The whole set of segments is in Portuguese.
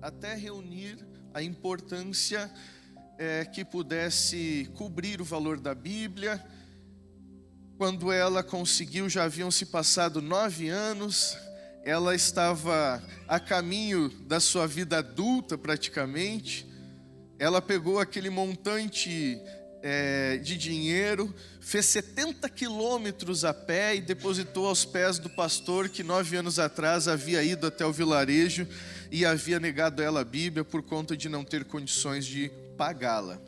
até reunir a importância que pudesse cobrir o valor da Bíblia. Quando ela conseguiu, já haviam se passado 9 anos, ela estava a caminho da sua vida adulta praticamente. Ela pegou aquele montante de dinheiro, fez 70 quilômetros a pé e depositou aos pés do pastor que 9 anos atrás havia ido até o vilarejo e havia negado a ela a Bíblia por conta de não ter condições de pagá-la.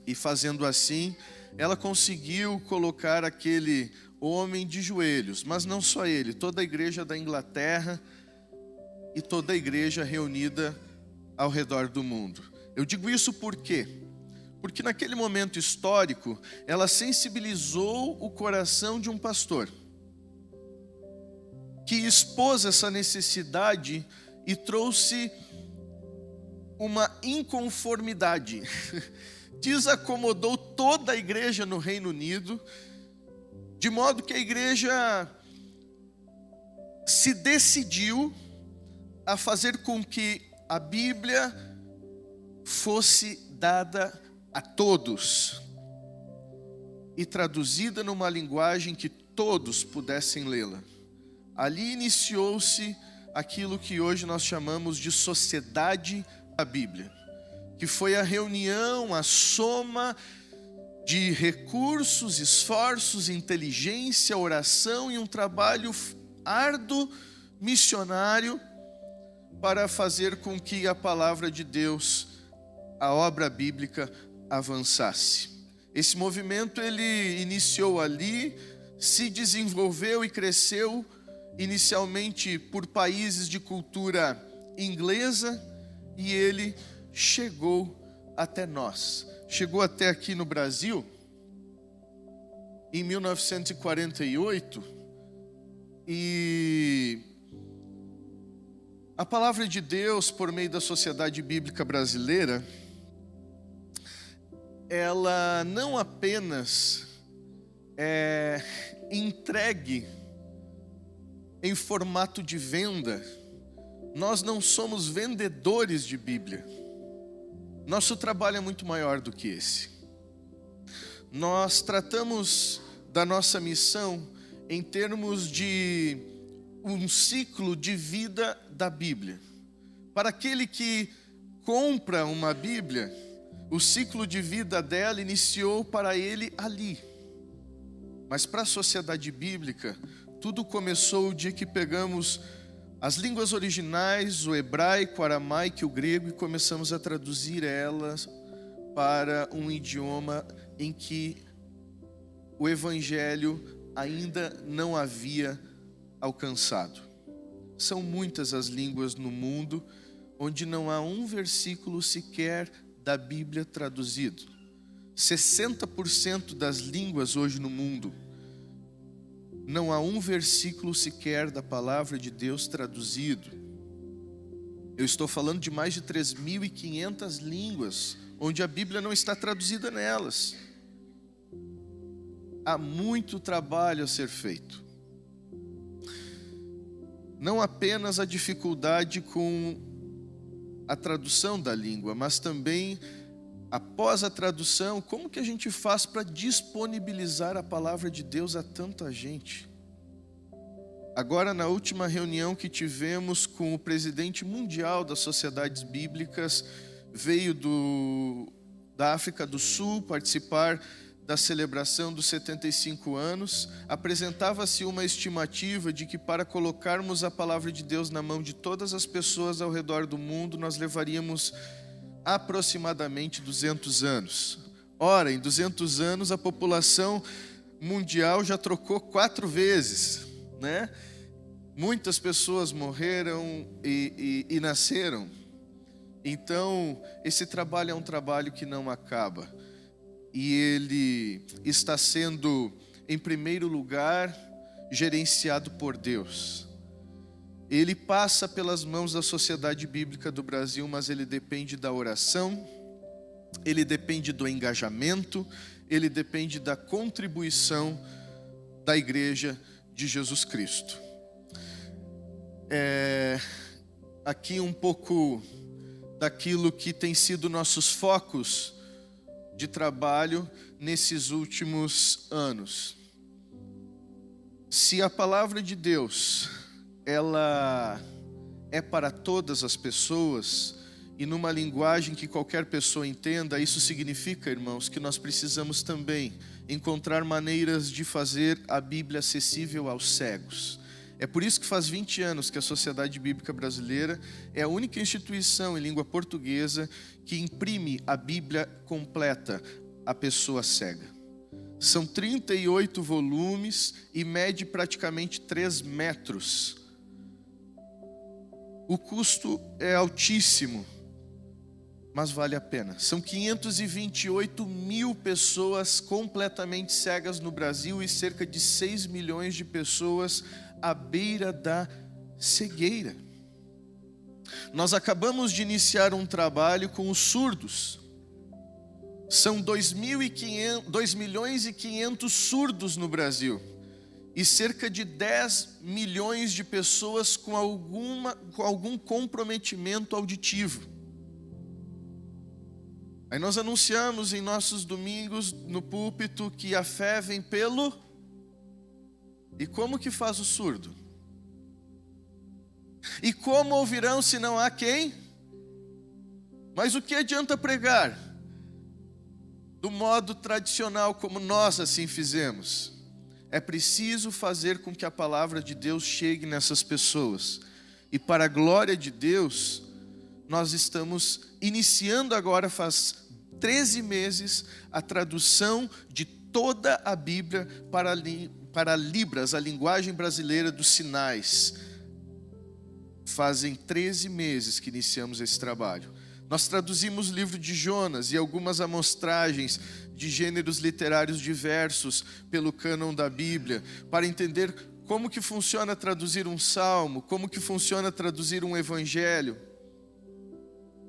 E fazendo assim, ela conseguiu colocar aquele homem de joelhos, mas não só ele, toda a igreja da Inglaterra e toda a igreja reunida ao redor do mundo. Eu digo isso por quê? Porque naquele momento histórico, ela sensibilizou o coração de um pastor que expôs essa necessidade e trouxe uma inconformidade. Desacomodou toda a igreja no Reino Unido, de modo que a igreja se decidiu a fazer com que a Bíblia fosse dada a todos e traduzida numa linguagem que todos pudessem lê-la. Ali iniciou-se aquilo que hoje nós chamamos de Sociedade da Bíblia, que foi a reunião, a soma de recursos, esforços, inteligência, oração e um trabalho árduo, missionário, para fazer com que a palavra de Deus, a obra bíblica, avançasse. Esse movimento ele iniciou ali, se desenvolveu e cresceu inicialmente por países de cultura inglesa e ele chegou até nós. Chegou até aqui no Brasil em 1948 e a palavra de Deus por meio da Sociedade Bíblica Brasileira, ela não apenas é entregue em formato de venda. Nós não somos vendedores de Bíblia. Nosso trabalho é muito maior do que esse. Nós tratamos da nossa missão em termos de um ciclo de vida da Bíblia. Para aquele que compra uma Bíblia, o ciclo de vida dela iniciou para ele ali. Mas para a sociedade bíblica, tudo começou o dia que pegamos as línguas originais, o hebraico, o aramaico e o grego, e começamos a traduzir elas para um idioma em que o evangelho ainda não havia alcançado. São muitas as línguas no mundo onde não há um versículo sequer da Bíblia traduzido. 60% das línguas hoje no mundo, não há um versículo sequer da palavra de Deus traduzido. Eu estou falando de mais de 3.500 línguas, onde a Bíblia não está traduzida nelas. Há muito trabalho a ser feito. Não apenas a dificuldade com a tradução da língua, mas também, após a tradução, como que a gente faz para disponibilizar a palavra de Deus a tanta gente? Agora, na última reunião que tivemos com o presidente mundial das sociedades bíblicas, veio da África do Sul participar da celebração dos 75 anos, apresentava-se uma estimativa de que para colocarmos a palavra de Deus na mão de todas as pessoas ao redor do mundo, nós levaríamos aproximadamente 200 anos. Ora, em 200 anos a população mundial já trocou 4 vezes, né? Muitas pessoas morreram e nasceram. Então, esse trabalho é um trabalho que não acaba. E ele está sendo, em primeiro lugar, gerenciado por Deus. Ele passa pelas mãos da Sociedade Bíblica do Brasil, mas ele depende da oração, ele depende do engajamento, ele depende da contribuição da Igreja de Jesus Cristo. aqui um pouco daquilo que tem sido nossos focos de trabalho nesses últimos anos. Se a palavra de Deus, ela é para todas as pessoas e numa linguagem que qualquer pessoa entenda, isso significa, irmãos, que nós precisamos também encontrar maneiras de fazer a Bíblia acessível aos cegos. É por isso que faz 20 anos que a Sociedade Bíblica Brasileira é a única instituição em língua portuguesa que imprime a Bíblia completa à pessoa cega. São 38 volumes e mede praticamente 3 metros. O custo é altíssimo, mas vale a pena. São 528 mil pessoas completamente cegas no Brasil e cerca de 6 milhões de pessoas à beira da cegueira. Nós acabamos de iniciar um trabalho com os surdos. São 2 milhões e 500 surdos no Brasil e cerca de 10 milhões de pessoas com algum comprometimento auditivo. Aí nós anunciamos em nossos domingos no púlpito que a fé vem pelo... E como que faz o surdo? E como ouvirão se não há quem? Mas o que adianta pregar do modo tradicional como nós assim fizemos? É preciso fazer com que a palavra de Deus chegue nessas pessoas. E para a glória de Deus, nós estamos iniciando agora, faz 13 meses, a tradução de toda a Bíblia para Libras, a linguagem brasileira dos sinais. Fazem 13 meses que iniciamos esse trabalho. Nós traduzimos o livro de Jonas e algumas amostragens de gêneros literários diversos pelo cânon da Bíblia, para entender como que funciona traduzir um salmo, como que funciona traduzir um evangelho.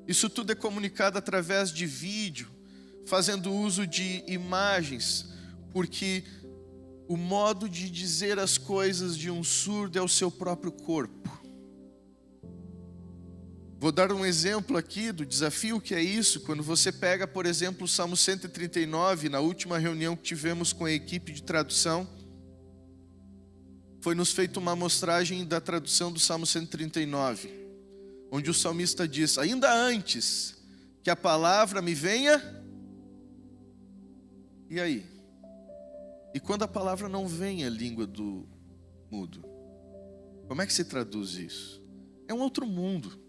Isso tudo é comunicado através de vídeo, fazendo uso de imagens, porque o modo de dizer as coisas de um surdo é o seu próprio corpo. Vou dar um exemplo aqui do desafio que é isso, quando você pega, por exemplo, o Salmo 139, na última reunião que tivemos com a equipe de tradução, foi nos feita uma amostragem da tradução do Salmo 139, onde o salmista diz: ainda antes que a palavra me venha, e aí? E quando a palavra não vem à língua do mudo, como é que se traduz isso? É um outro mundo.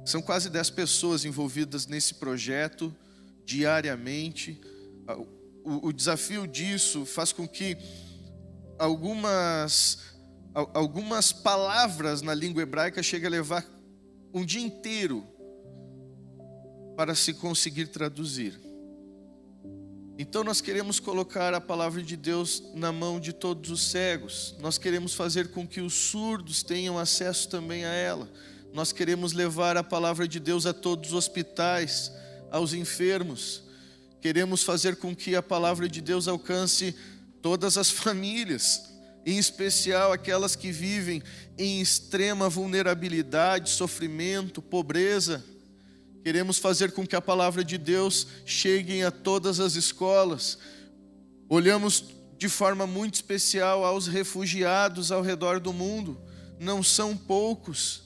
São quase 10 pessoas envolvidas nesse projeto diariamente. O desafio disso faz com que algumas palavras na língua hebraica cheguem a levar um dia inteiro para se conseguir traduzir. Então nós queremos colocar a palavra de Deus na mão de todos os cegos. Nós queremos fazer com que os surdos tenham acesso também a ela. Nós queremos levar a palavra de Deus a todos os hospitais, aos enfermos. Queremos fazer com que a palavra de Deus alcance todas as famílias, em especial aquelas que vivem em extrema vulnerabilidade, sofrimento, pobreza. Queremos fazer com que a palavra de Deus chegue a todas as escolas. Olhamos de forma muito especial aos refugiados ao redor do mundo. Não são poucos.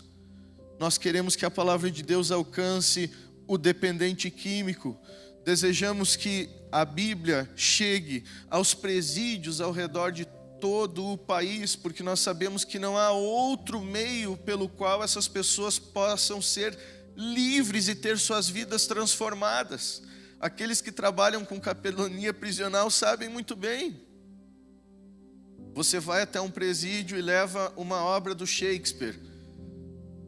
Nós queremos que a palavra de Deus alcance o dependente químico. Desejamos que a Bíblia chegue aos presídios ao redor de todo o país, porque nós sabemos que não há outro meio pelo qual essas pessoas possam ser livres e ter suas vidas transformadas. Aqueles que trabalham com capelania prisional sabem muito bem. Você vai até um presídio e leva uma obra do Shakespeare.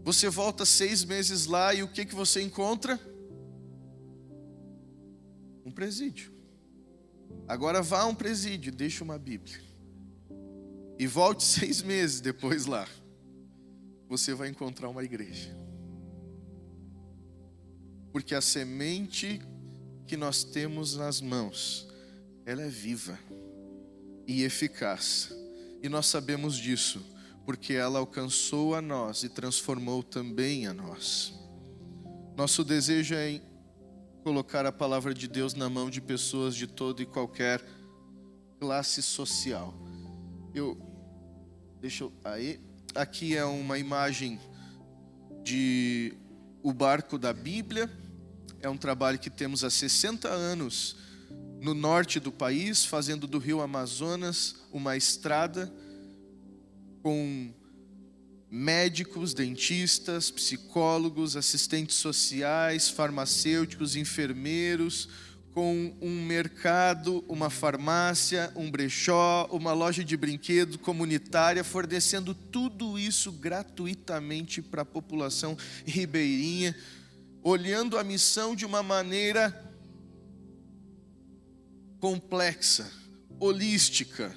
Você volta 6 meses lá e o que você encontra? Um presídio. Agora vá a um presídio, deixa uma Bíblia. E volte 6 meses depois lá. Você vai encontrar uma igreja. Porque a semente que nós temos nas mãos, ela é viva e eficaz. E nós sabemos disso, porque ela alcançou a nós e transformou também a nós. Nosso desejo é colocar a palavra de Deus na mão de pessoas de toda e qualquer classe social. Aqui é uma imagem de o barco da Bíblia. É um trabalho que temos há 60 anos no norte do país, fazendo do rio Amazonas uma estrada com médicos, dentistas, psicólogos, assistentes sociais, farmacêuticos, enfermeiros, com um mercado, uma farmácia, um brechó, uma loja de brinquedo comunitária, fornecendo tudo isso gratuitamente para a população ribeirinha, olhando a missão de uma maneira complexa, holística,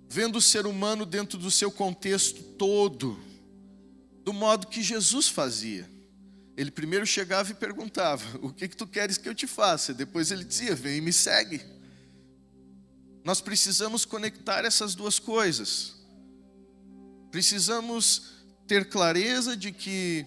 vendo o ser humano dentro do seu contexto todo, do modo que Jesus fazia. Ele primeiro chegava e perguntava: o que tu queres que eu te faça? Depois ele dizia: vem e me segue. Nós precisamos conectar essas duas coisas. Precisamos ter clareza de que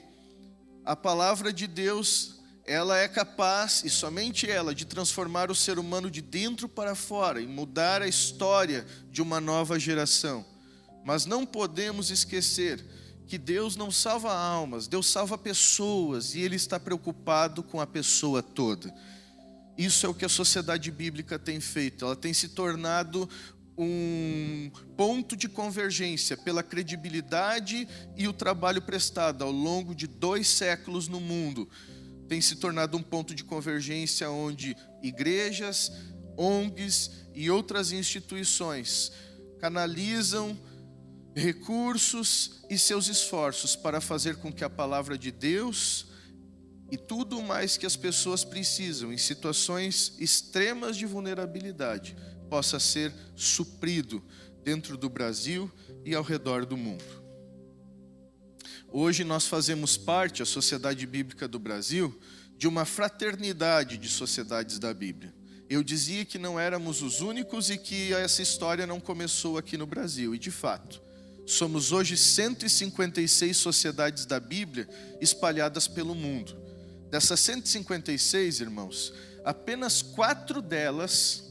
a palavra de Deus, ela é capaz, e somente ela, de transformar o ser humano de dentro para fora e mudar a história de uma nova geração. Mas não podemos esquecer que Deus não salva almas, Deus salva pessoas, e Ele está preocupado com a pessoa toda. Isso é o que a sociedade bíblica tem feito. Ela tem se tornado um ponto de convergência pela credibilidade e o trabalho prestado ao longo de 2 séculos no mundo. Tem se tornado um ponto de convergência onde igrejas, ONGs e outras instituições canalizam recursos e seus esforços para fazer com que a palavra de Deus e tudo mais que as pessoas precisam em situações extremas de vulnerabilidade possa ser suprido dentro do Brasil e ao redor do mundo. Hoje nós fazemos parte, a Sociedade Bíblica do Brasil, de uma fraternidade de sociedades da Bíblia. Eu dizia que não éramos os únicos e que essa história não começou aqui no Brasil, e de fato, somos hoje 156 sociedades da Bíblia espalhadas pelo mundo. Dessas 156, irmãos, apenas 4 delas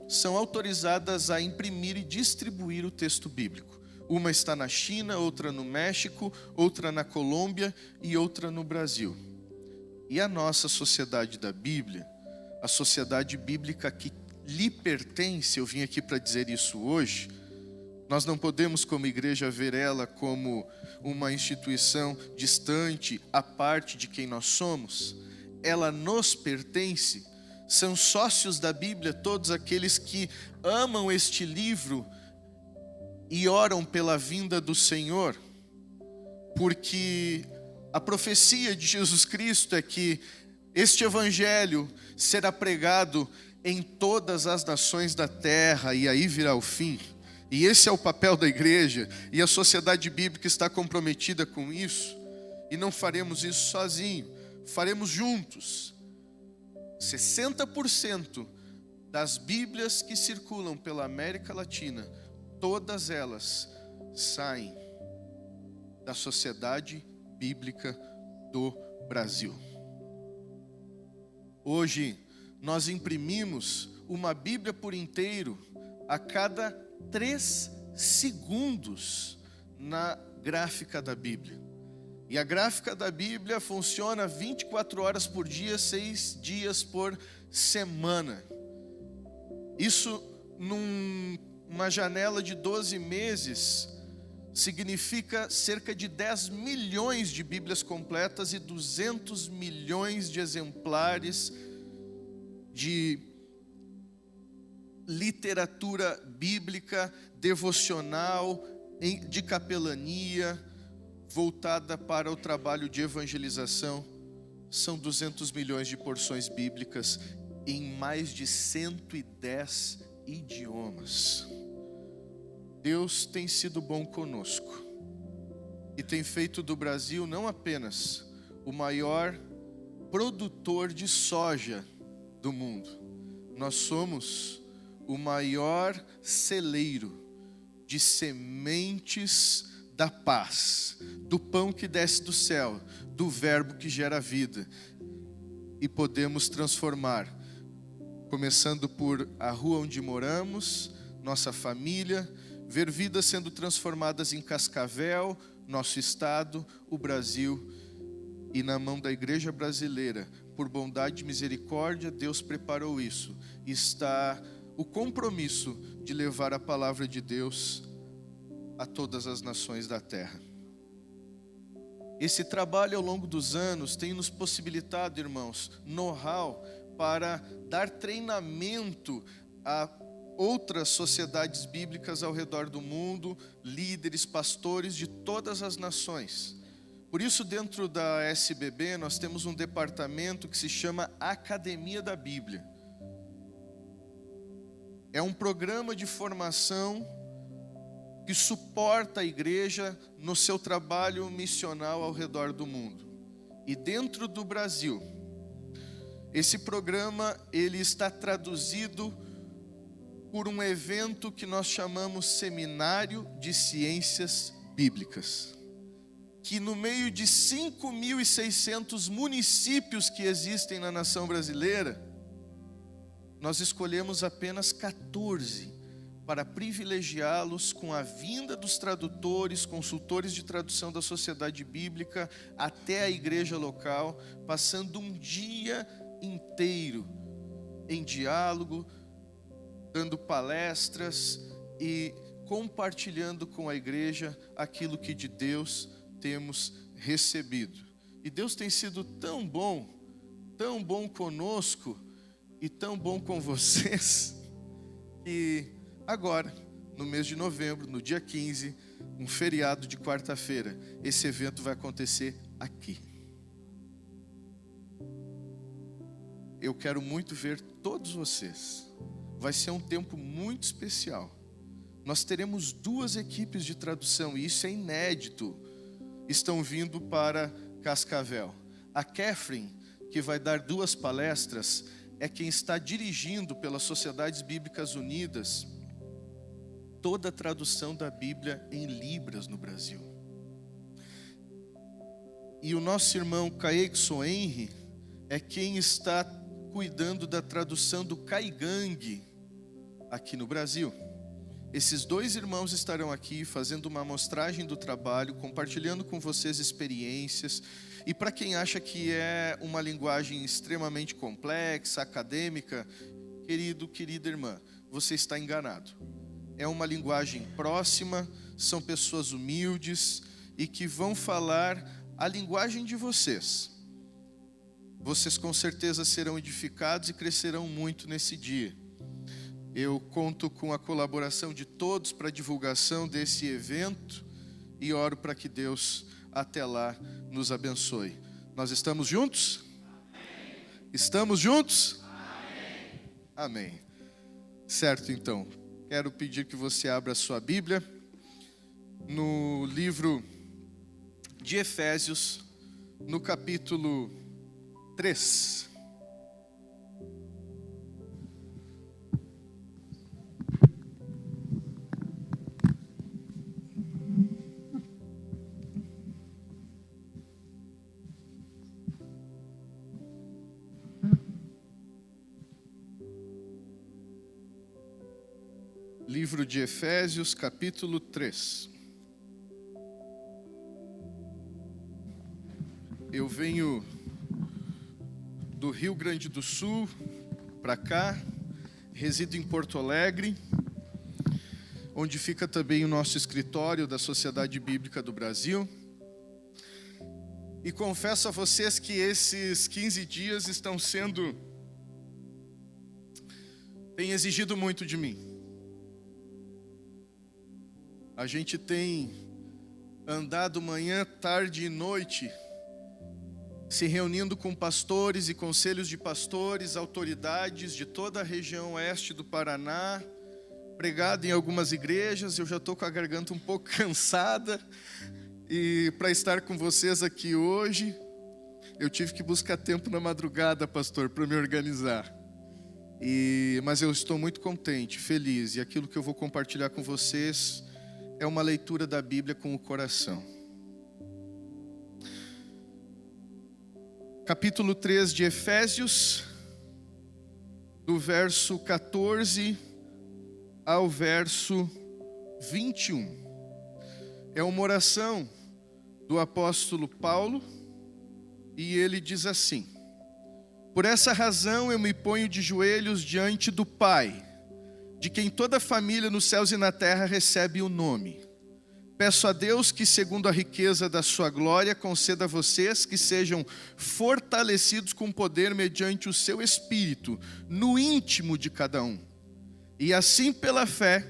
são autorizadas a imprimir e distribuir o texto bíblico. Uma está na China, outra no México, outra na Colômbia e outra no Brasil. E a nossa sociedade da Bíblia, a sociedade bíblica que lhe pertence, eu vim aqui para dizer isso hoje, nós não podemos como igreja ver ela como uma instituição distante, à parte de quem nós somos. Ela nos pertence, são sócios da Bíblia todos aqueles que amam este livro e oram pela vinda do Senhor, porque a profecia de Jesus Cristo é que este evangelho será pregado em todas as nações da terra e aí virá o fim. E esse é o papel da igreja, e a sociedade bíblica está comprometida com isso, e não faremos isso sozinho, faremos juntos. 60% das Bíblias que circulam pela América Latina, todas elas saem da Sociedade Bíblica do Brasil. Hoje, nós imprimimos uma Bíblia por inteiro a cada 3 segundos na gráfica da Bíblia. E a gráfica da Bíblia funciona 24 horas por dia, 6 dias por semana. Isso numa janela de 12 meses significa cerca de 10 milhões de Bíblias completas e 200 milhões de exemplares de literatura bíblica, devocional, de capelania, voltada para o trabalho de evangelização. São 200 milhões de porções bíblicas em mais de 110 idiomas. Deus tem sido bom conosco e tem feito do Brasil não apenas o maior produtor de soja do mundo, nós somos o maior celeiro de sementes da paz, do pão que desce do céu, do verbo que gera vida. E podemos transformar, começando por a rua onde moramos, nossa família, ver vidas sendo transformadas em Cascavel, nosso estado, o Brasil. E na mão da igreja brasileira, por bondade e misericórdia, Deus preparou isso. Está o compromisso de levar a palavra de Deus a todas as nações da terra. Esse trabalho ao longo dos anos tem nos possibilitado, irmãos, know-how para dar treinamento a outras sociedades bíblicas ao redor do mundo, líderes, pastores de todas as nações. Por isso, dentro da SBB, nós temos um departamento que se chama Academia da Bíblia. É um programa de formação que suporta a igreja no seu trabalho missional ao redor do mundo. E dentro do Brasil, esse programa ele está traduzido por um evento que nós chamamos Seminário de Ciências Bíblicas, que no meio de 5.600 municípios que existem na nação brasileira, nós escolhemos apenas 14 para privilegiá-los com a vinda dos tradutores, consultores de tradução da sociedade bíblica até a igreja local, passando um dia inteiro em diálogo, dando palestras e compartilhando com a igreja aquilo que de Deus temos recebido. E Deus tem sido tão bom conosco e tão bom com vocês, que agora, no mês de novembro, no dia 15, um feriado de quarta-feira, esse evento vai acontecer aqui. Eu quero muito ver todos vocês. Vai ser um tempo muito especial. Nós teremos 2 equipes de tradução, e isso é inédito. Estão vindo para Cascavel. A Catherine, que vai dar 2 palestras, é quem está dirigindo pelas Sociedades Bíblicas Unidas toda a tradução da Bíblia em Libras no Brasil. E o nosso irmão Caexo Henry é quem está cuidando da tradução do Caigangue aqui no Brasil. Esses 2 irmãos estarão aqui fazendo uma amostragem do trabalho, compartilhando com vocês experiências. E para quem acha que é uma linguagem extremamente complexa, acadêmica, querido, querida irmã, você está enganado. É uma linguagem próxima, são pessoas humildes e que vão falar a linguagem de vocês. Vocês com certeza serão edificados e crescerão muito nesse dia. Eu conto com a colaboração de todos para a divulgação desse evento e oro para que Deus até lá nos abençoe. Nós estamos juntos? Amém. Estamos juntos? Amém. Amém. Certo, então. Quero pedir que você abra a sua Bíblia no livro de Efésios, no capítulo 3. Livro de Efésios, capítulo 3. Eu venho do Rio Grande do Sul para cá, resido em Porto Alegre, onde fica também o nosso escritório da Sociedade Bíblica do Brasil. E confesso a vocês que esses 15 dias têm exigido muito de mim. A gente tem andado manhã, tarde e noite, se reunindo com pastores e conselhos de pastores, autoridades de toda a região oeste do Paraná, pregado em algumas igrejas. Eu já estou com a garganta um pouco cansada, e para estar com vocês aqui hoje, eu tive que buscar tempo na madrugada, pastor, para me organizar. Mas eu estou muito contente, feliz, e aquilo que eu vou compartilhar com vocês é uma leitura da Bíblia com o coração. Capítulo 3 de Efésios, do verso 14 ao verso 21. É uma oração do apóstolo Paulo, e ele diz assim: por essa razão eu me ponho de joelhos diante do Pai, de quem toda a família nos céus e na terra recebe o nome. Peço a Deus que, segundo a riqueza da sua glória, conceda a vocês que sejam fortalecidos com poder mediante o seu Espírito, no íntimo de cada um. E assim, pela fé,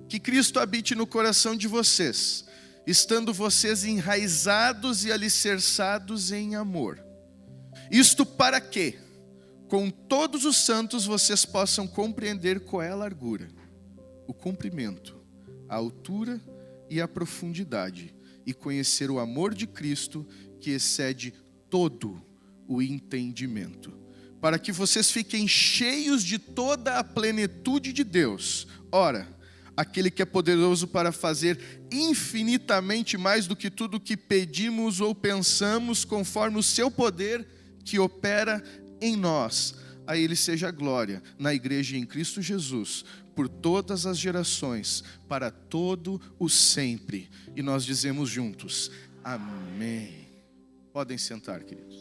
que Cristo habite no coração de vocês, estando vocês enraizados e alicerçados em amor. Isto para que, com todos os santos, vocês possam compreender qual é a largura, o comprimento, a altura e a profundidade, e conhecer o amor de Cristo que excede todo o entendimento, para que vocês fiquem cheios de toda a plenitude de Deus. Ora, aquele que é poderoso para fazer infinitamente mais do que tudo o que pedimos ou pensamos, conforme o seu poder que opera em nós. A Ele seja a glória na igreja em Cristo Jesus, por todas as gerações, para todo o sempre. E nós dizemos juntos, amém. Podem sentar, queridos.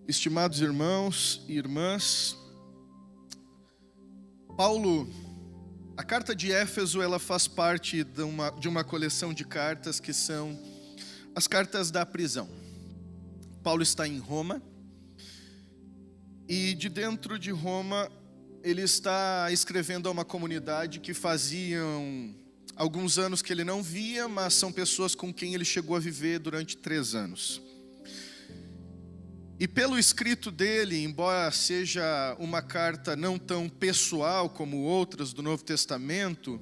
Estimados irmãos e irmãs, a carta de Éfeso, ela faz parte de uma coleção de cartas que são as cartas da prisão. Paulo está em Roma, e de dentro de Roma ele está escrevendo a uma comunidade que faziam alguns anos que ele não via, mas são pessoas com quem ele chegou a viver durante 3 anos. E pelo escrito dele, embora seja uma carta não tão pessoal como outras do Novo Testamento,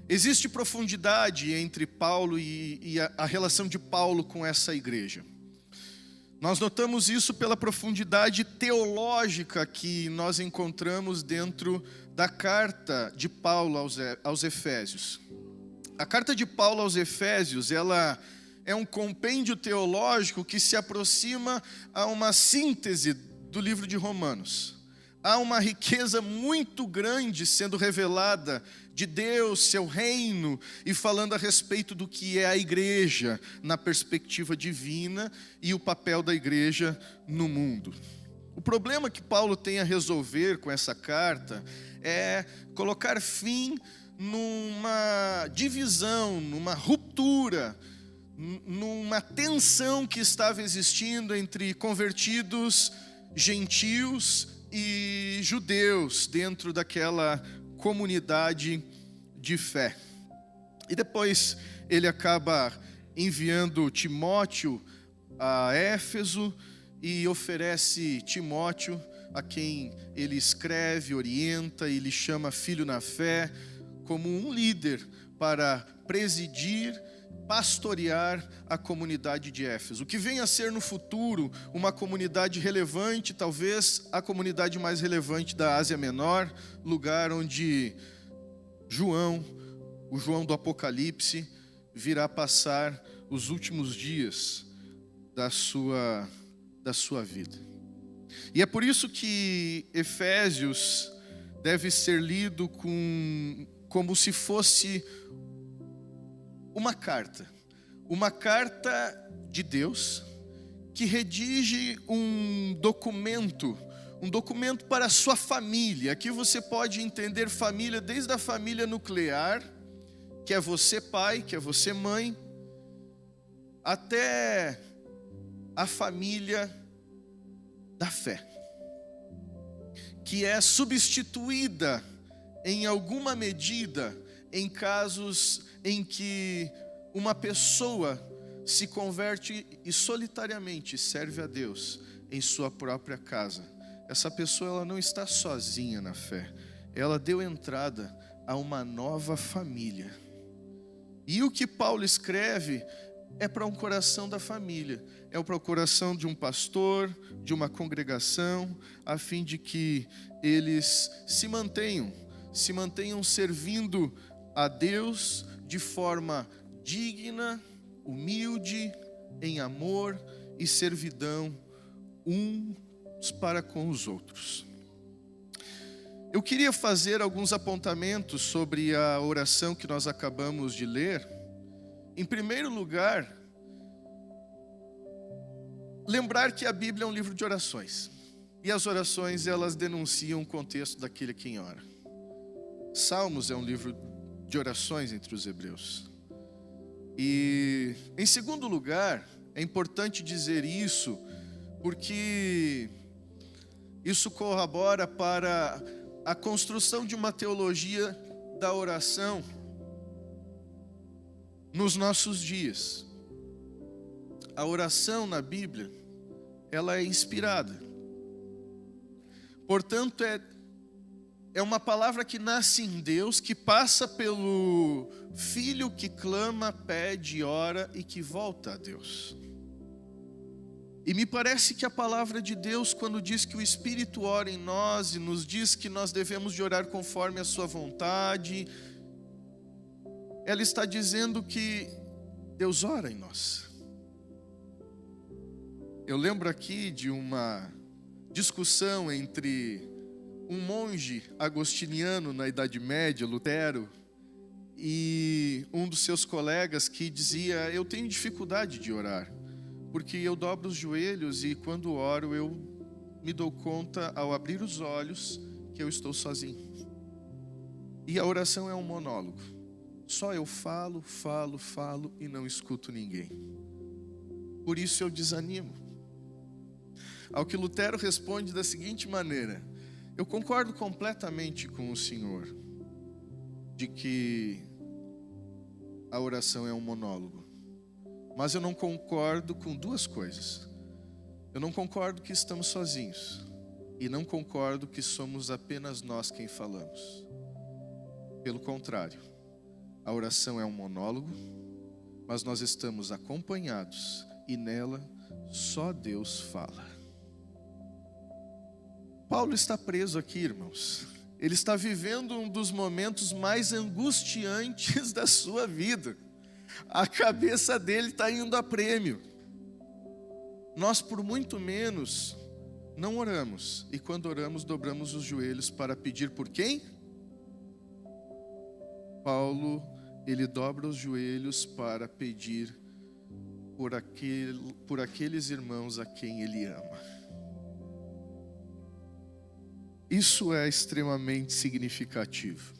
existe profundidade entre Paulo e a relação de Paulo com essa igreja. Nós notamos isso pela profundidade teológica que nós encontramos dentro da carta de Paulo aos Efésios. A carta de Paulo aos Efésios, ela é um compêndio teológico que se aproxima a uma síntese do livro de Romanos. Há uma riqueza muito grande sendo revelada de Deus, seu reino, e falando a respeito do que é a igreja na perspectiva divina e o papel da igreja no mundo. O problema que Paulo tem a resolver com essa carta é colocar fim numa divisão, numa ruptura, numa tensão que estava existindo entre convertidos gentios e judeus dentro daquela comunidade de fé. E depois ele acaba enviando Timóteo a Éfeso e oferece Timóteo, a quem ele escreve, orienta e lhe chama filho na fé, como um líder para presidir, pastorear a comunidade de Éfeso, o que vem a ser no futuro uma comunidade relevante, talvez a comunidade mais relevante da Ásia Menor, lugar onde o João do Apocalipse, virá passar os últimos dias da sua vida. E é por isso que Efésios deve ser lido como se fosse uma carta de Deus, que redige um documento para a sua família. Aqui você pode entender família desde a família nuclear, que é você pai, que é você mãe, até a família da fé, que é substituída em alguma medida em casos em que uma pessoa se converte e solitariamente serve a Deus em sua própria casa. Essa pessoa, ela não está sozinha na fé, ela deu entrada a uma nova família. E o que Paulo escreve é para um coração da família, é para o coração de um pastor, de uma congregação, a fim de que eles se mantenham servindo a Deus de forma digna, humilde, em amor e servidão uns para com os outros. Eu queria fazer alguns apontamentos sobre a oração que nós acabamos de ler. Em primeiro lugar, lembrar que a Bíblia é um livro de orações. E as orações, elas denunciam o contexto daquele a quem ora. Salmos é um livro de orações entre os hebreus. E, em segundo lugar, é importante dizer isso, porque isso corrobora para a construção de uma teologia da oração nos nossos dias. A oração na Bíblia, ela é inspirada. Portanto, é uma palavra que nasce em Deus, que passa pelo Filho que clama, pede, ora e que volta a Deus. E me parece que a palavra de Deus, quando diz que o Espírito ora em nós e nos diz que nós devemos de orar conforme a sua vontade, ela está dizendo que Deus ora em nós. Eu lembro aqui de uma discussão entre um monge agostiniano na Idade Média, Lutero, e um dos seus colegas que dizia: eu tenho dificuldade de orar, porque eu dobro os joelhos e quando oro eu me dou conta ao abrir os olhos que eu estou sozinho. E a oração é um monólogo. Só eu falo e não escuto ninguém. Por isso eu desanimo. Ao que Lutero responde da seguinte maneira: eu concordo completamente com o senhor de que a oração é um monólogo, mas eu não concordo com duas coisas. Eu não concordo que estamos sozinhos e não concordo que somos apenas nós quem falamos. Pelo contrário, a oração é um monólogo, mas nós estamos acompanhados e nela só Deus fala. Paulo está preso aqui, irmãos. Ele está vivendo um dos momentos mais angustiantes da sua vida. A cabeça dele está indo a prêmio. Nós, por muito menos, não oramos. E quando oramos, dobramos os joelhos para pedir por quem? Paulo, ele dobra os joelhos para pedir por aqueles irmãos a quem ele ama. Isso é extremamente significativo.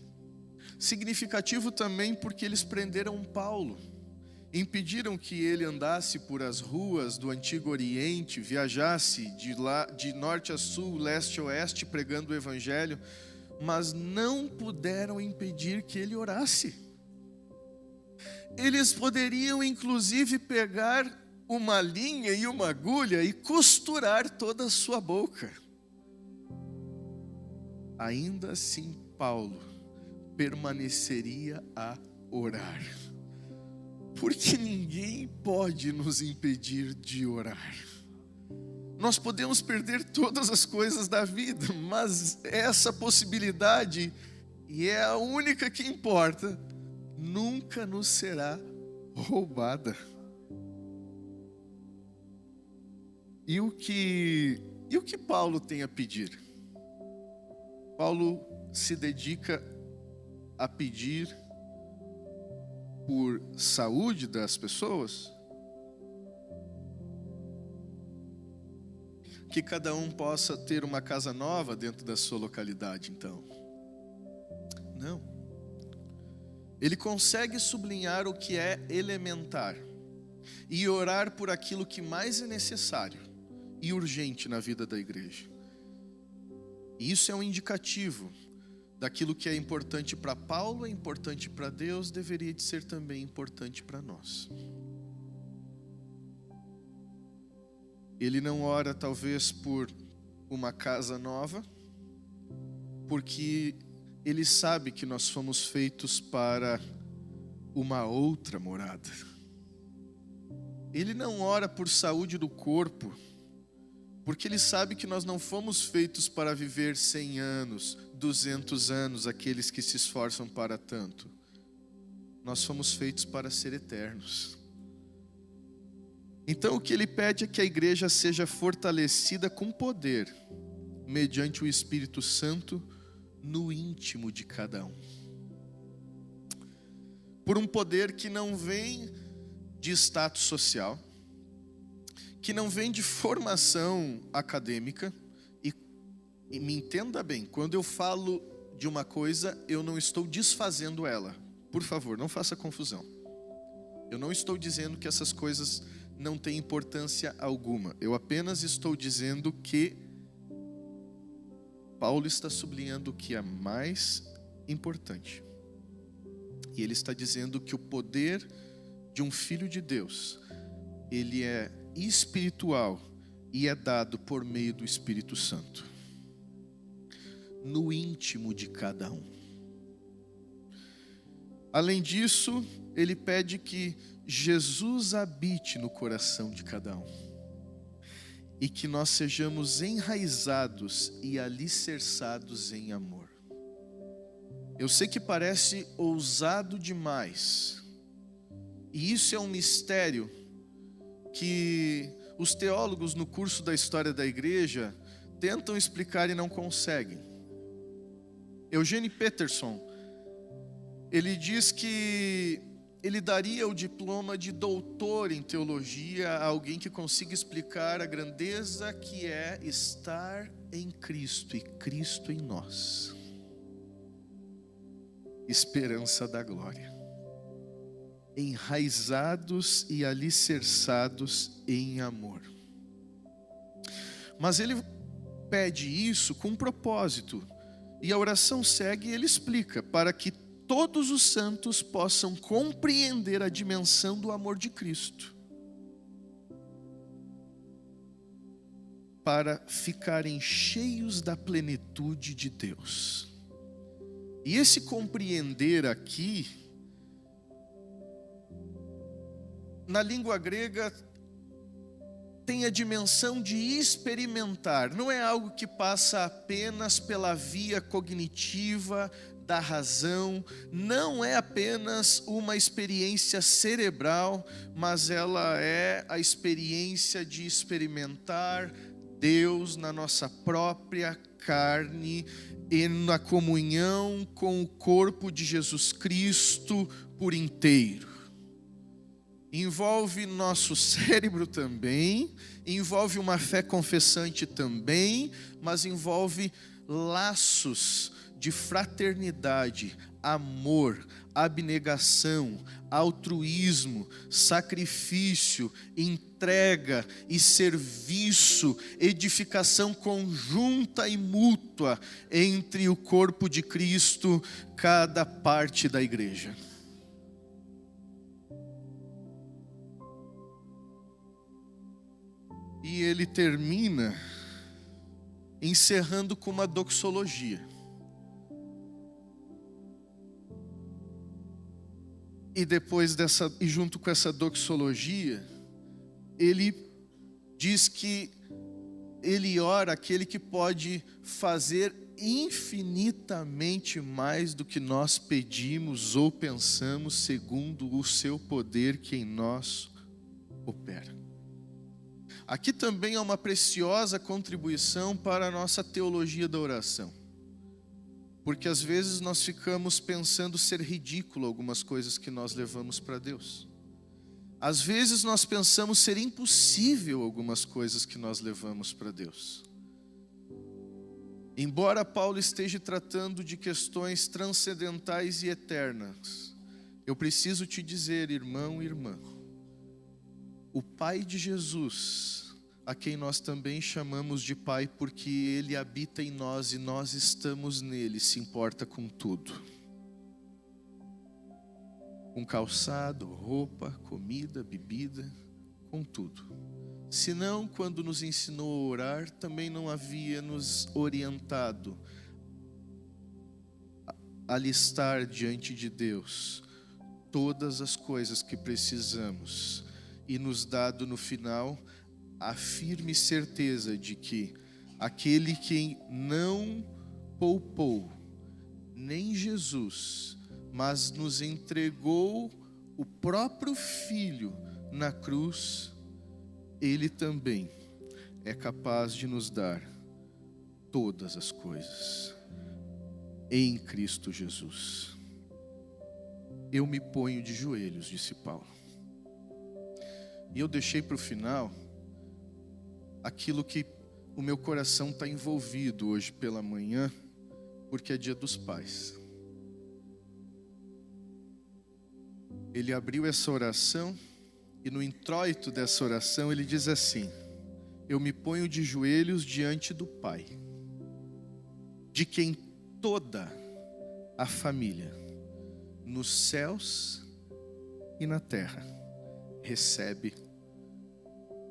Significativo também porque eles prenderam Paulo, impediram que ele andasse por as ruas do Antigo Oriente, viajasse de norte a sul, leste a oeste, pregando o Evangelho, mas não puderam impedir que ele orasse. Eles poderiam inclusive pegar uma linha e uma agulha e costurar toda a sua boca. Ainda assim, Paulo permaneceria a orar, porque ninguém pode nos impedir de orar. Nós podemos perder todas as coisas da vida, mas essa possibilidade, e é a única que importa, nunca nos será roubada. E o que Paulo tem a pedir? Paulo se dedica a pedir por saúde das pessoas, que cada um possa ter uma casa nova dentro da sua localidade, então. Não. Ele consegue sublinhar o que é elementar e orar por aquilo que mais é necessário e urgente na vida da igreja. E isso é um indicativo daquilo que é importante para Paulo, é importante para Deus, deveria de ser também importante para nós. Ele não ora talvez por uma casa nova, porque ele sabe que nós fomos feitos para uma outra morada. Ele não ora por saúde do corpo, porque ele sabe que nós não fomos feitos para viver 100 anos, 200 anos, aqueles que se esforçam para tanto. Nós fomos feitos para ser eternos. Então o que ele pede é que a igreja seja fortalecida com poder, mediante o Espírito Santo, no íntimo de cada um. Por um poder que não vem de status social, que não vem de formação acadêmica, e me entenda bem, quando eu falo de uma coisa, eu não estou desfazendo ela. Por favor, não faça confusão. Eu não estou dizendo que essas coisas não têm importância alguma. Eu apenas estou dizendo que Paulo está sublinhando o que é mais importante. E ele está dizendo que o poder de um filho de Deus, ele é espiritual e é dado por meio do Espírito Santo, no íntimo de cada um. Além disso, ele pede que Jesus habite no coração de cada um e que nós sejamos enraizados e alicerçados em amor. Eu sei que parece ousado demais, e isso é um mistério que os teólogos no curso da história da igreja tentam explicar e não conseguem. Eugene Peterson, ele diz que ele daria o diploma de doutor em teologia a alguém que consiga explicar a grandeza que é estar em Cristo e Cristo em nós. Esperança da glória. Enraizados e alicerçados em amor. Mas ele pede isso com um propósito. E a oração segue e ele explica, para que todos os santos possam compreender a dimensão do amor de Cristo, para ficarem cheios da plenitude de Deus. E esse compreender aqui, na língua grega, tem a dimensão de experimentar. Não é algo que passa apenas pela via cognitiva da razão, não é apenas uma experiência cerebral, mas ela é a experiência de experimentar Deus na nossa própria carne e na comunhão com o corpo de Jesus Cristo por inteiro. Envolve nosso cérebro também, envolve uma fé confessante também, mas envolve laços de fraternidade, amor, abnegação, altruísmo, sacrifício, entrega e serviço, edificação conjunta e mútua entre o corpo de Cristo, cada parte da igreja. E ele termina encerrando com uma doxologia. E depois e junto com essa doxologia, ele diz que ele ora aquele que pode fazer infinitamente mais do que nós pedimos ou pensamos, segundo o seu poder que em nós opera. Aqui também há uma preciosa contribuição para a nossa teologia da oração. Porque às vezes nós ficamos pensando ser ridículo algumas coisas que nós levamos para Deus. Às vezes nós pensamos ser impossível algumas coisas que nós levamos para Deus. Embora Paulo esteja tratando de questões transcendentais e eternas, eu preciso te dizer, irmão e irmã, o Pai de Jesus, a quem nós também chamamos de Pai porque Ele habita em nós e nós estamos nele, se importa com tudo. Com calçado, roupa, comida, bebida, com tudo. Senão, quando nos ensinou a orar, também não havia nos orientado a listar diante de Deus todas as coisas que precisamos e nos dado no final a firme certeza de que aquele que não poupou nem Jesus, mas nos entregou o próprio Filho na cruz, Ele também é capaz de nos dar todas as coisas em Cristo Jesus. Eu me ponho de joelhos, disse Paulo. E eu deixei para o final aquilo que o meu coração está envolvido hoje pela manhã, porque é Dia dos Pais. Ele abriu essa oração e no introito dessa oração ele diz assim: eu me ponho de joelhos diante do Pai, de quem toda a família, nos céus e na terra, recebe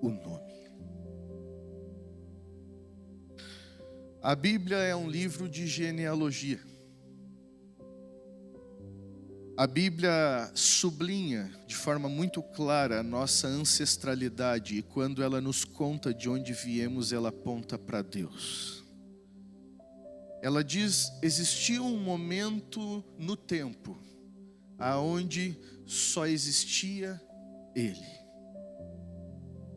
o nome. A Bíblia é um livro de genealogia. A Bíblia sublinha de forma muito clara a nossa ancestralidade, e quando ela nos conta de onde viemos, ela aponta para Deus. Ela diz: existia um momento no tempo aonde só existia Ele.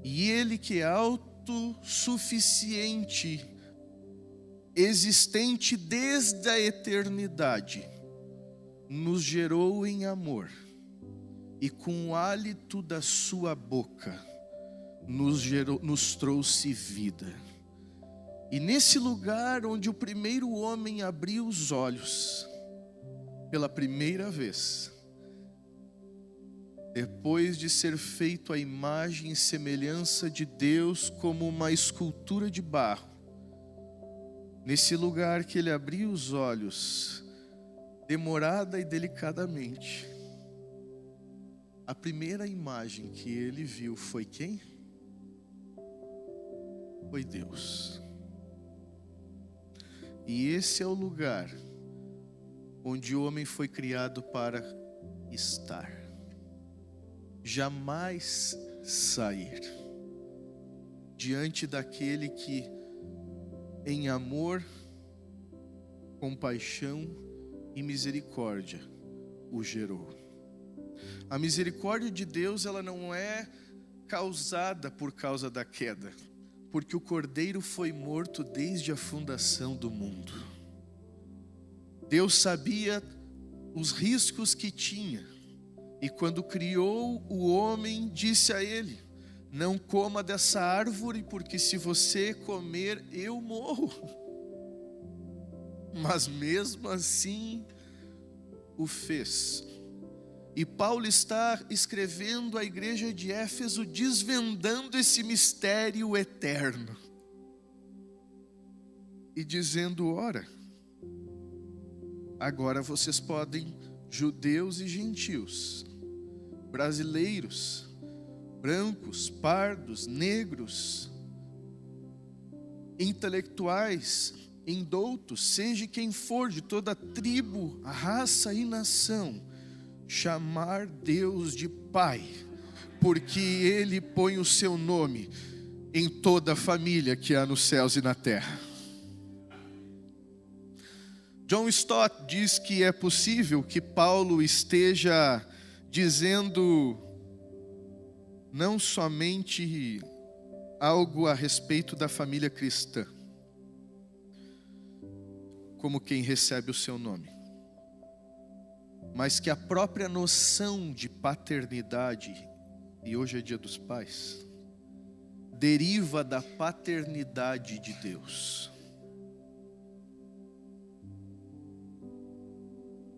E Ele, que é autossuficiente, existente desde a eternidade, nos gerou em amor, e com o hálito da sua boca nos trouxe vida. E nesse lugar onde o primeiro homem abriu os olhos pela primeira vez, depois de ser feito à imagem e semelhança de Deus como uma escultura de barro, nesse lugar que ele abriu os olhos, demorada e delicadamente, a primeira imagem que ele viu foi quem? Foi Deus. E esse é o lugar onde o homem foi criado para estar, jamais sair, diante daquele que em amor, compaixão e misericórdia o gerou. A misericórdia de Deus, ela não é causada por causa da queda, porque o Cordeiro foi morto desde a fundação do mundo. Deus sabia os riscos que tinha, e quando criou o homem, disse a ele: não coma dessa árvore, porque se você comer, eu morro. Mas mesmo assim o fez. E Paulo está escrevendo à igreja de Éfeso, desvendando esse mistério eterno e dizendo: ora, agora vocês podem, judeus e gentios, brasileiros, brancos, pardos, negros, intelectuais, indoutos, seja quem for, de toda tribo, raça e nação, chamar Deus de Pai, porque Ele põe o seu nome em toda a família que há nos céus e na terra. John Stott diz que é possível que Paulo esteja dizendo não somente algo a respeito da família cristã, como quem recebe o seu nome, mas que a própria noção de paternidade, e hoje é Dia dos Pais, deriva da paternidade de Deus.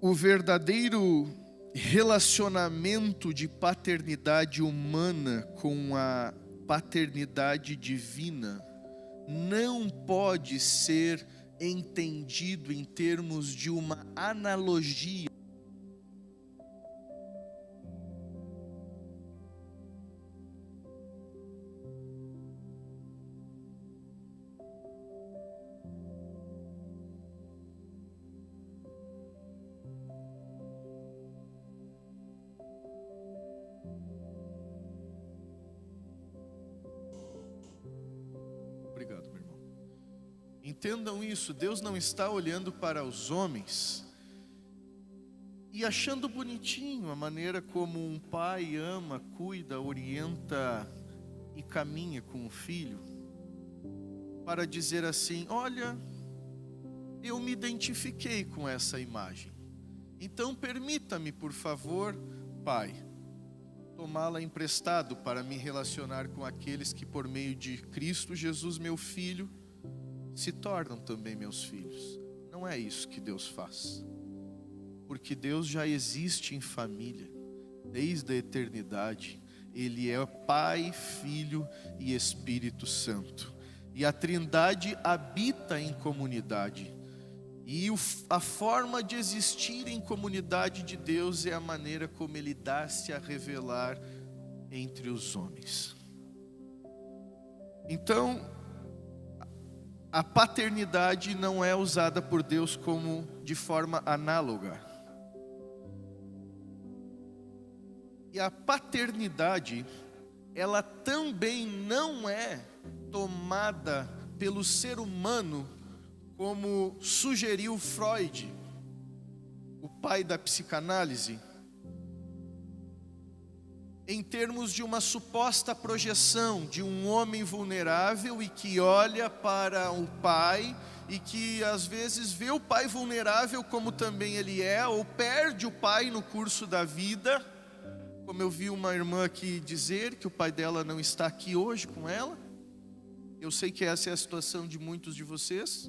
O verdadeiro relacionamento de paternidade humana com a paternidade divina não pode ser entendido em termos de uma analogia. Entendam isso, Deus não está olhando para os homens e achando bonitinho a maneira como um pai ama, cuida, orienta e caminha com o filho, para dizer assim: olha, eu me identifiquei com essa imagem, então permita-me, por favor, pai, tomá-la emprestado para me relacionar com aqueles que por meio de Cristo Jesus, meu filho, se tornam também meus filhos. Não é isso que Deus faz, porque Deus já existe em família, desde a eternidade. Ele é Pai, Filho e Espírito Santo, e a Trindade habita em comunidade, e a forma de existir em comunidade de Deus é a maneira como Ele dá-se a revelar entre os homens. Então, a paternidade não é usada por Deus como de forma análoga. E a paternidade, ela também não é tomada pelo ser humano, como sugeriu Freud, o pai da psicanálise, em termos de uma suposta projeção de um homem vulnerável e que olha para o pai e que às vezes vê o pai vulnerável como também ele é, ou perde o pai no curso da vida, como eu vi uma irmã aqui dizer que o pai dela não está aqui hoje com ela. Eu sei que essa é a situação de muitos de vocês.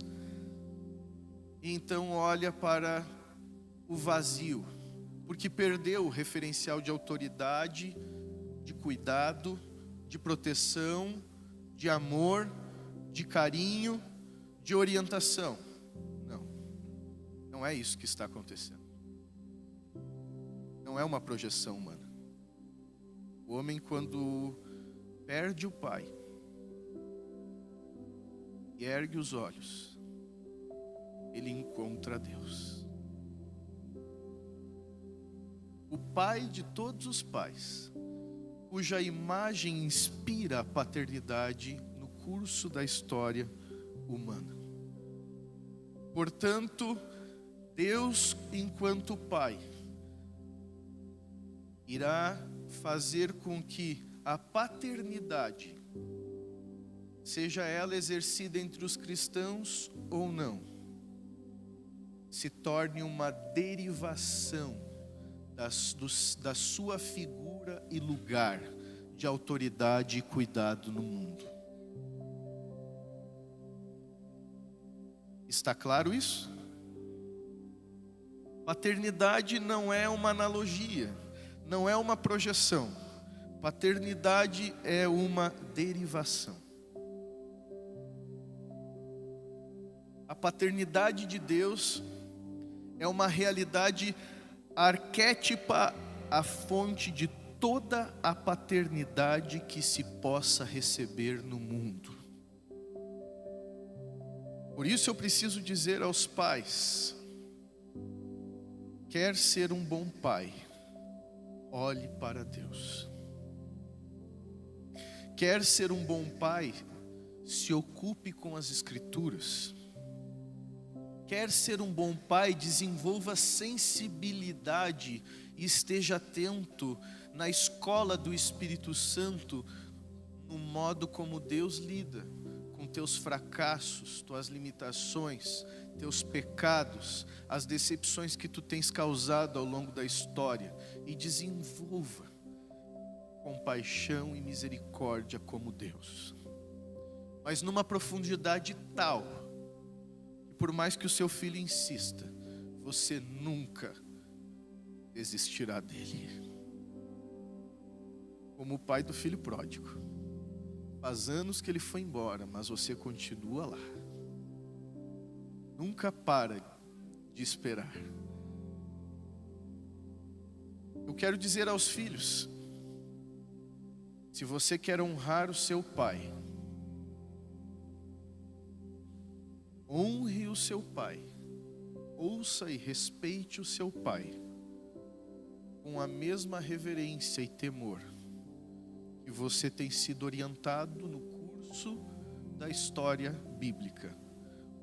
E então olha para o vazio, porque perdeu o referencial de autoridade, de cuidado, de proteção, de amor, de carinho, de orientação. Não é isso que está acontecendo. Não é uma projeção humana. O homem, quando perde o pai e ergue os olhos, ele encontra Deus. O pai de todos os pais, cuja imagem inspira a paternidade no curso da história humana. Portanto, Deus, enquanto Pai, irá fazer com que a paternidade, seja ela exercida entre os cristãos ou não, se torne uma derivação da sua figura e lugar de autoridade e cuidado no mundo. Está claro isso? Paternidade não é uma analogia, não é uma projeção. Paternidade é uma derivação. A paternidade de Deus é uma realidade arquétipa, a fonte de toda a paternidade que se possa receber no mundo. Por isso eu preciso dizer aos pais: quer ser um bom pai, olhe para Deus. Quer ser um bom pai, se ocupe com as Escrituras. Quer ser um bom pai, desenvolva sensibilidade e esteja atento na escola do Espírito Santo, no modo como Deus lida com teus fracassos, tuas limitações, teus pecados, as decepções que tu tens causado ao longo da história, e desenvolva compaixão e misericórdia como Deus, mas numa profundidade tal, que por mais que o seu filho insista, você nunca desistirá dele. Como o pai do filho pródigo, faz anos que ele foi embora, mas você continua lá. Nunca para de esperar. Eu quero dizer aos filhos: se você quer honrar o seu pai, honre o seu pai, ouça e respeite o seu pai, com a mesma reverência e temor que você tem sido orientado no curso da história bíblica.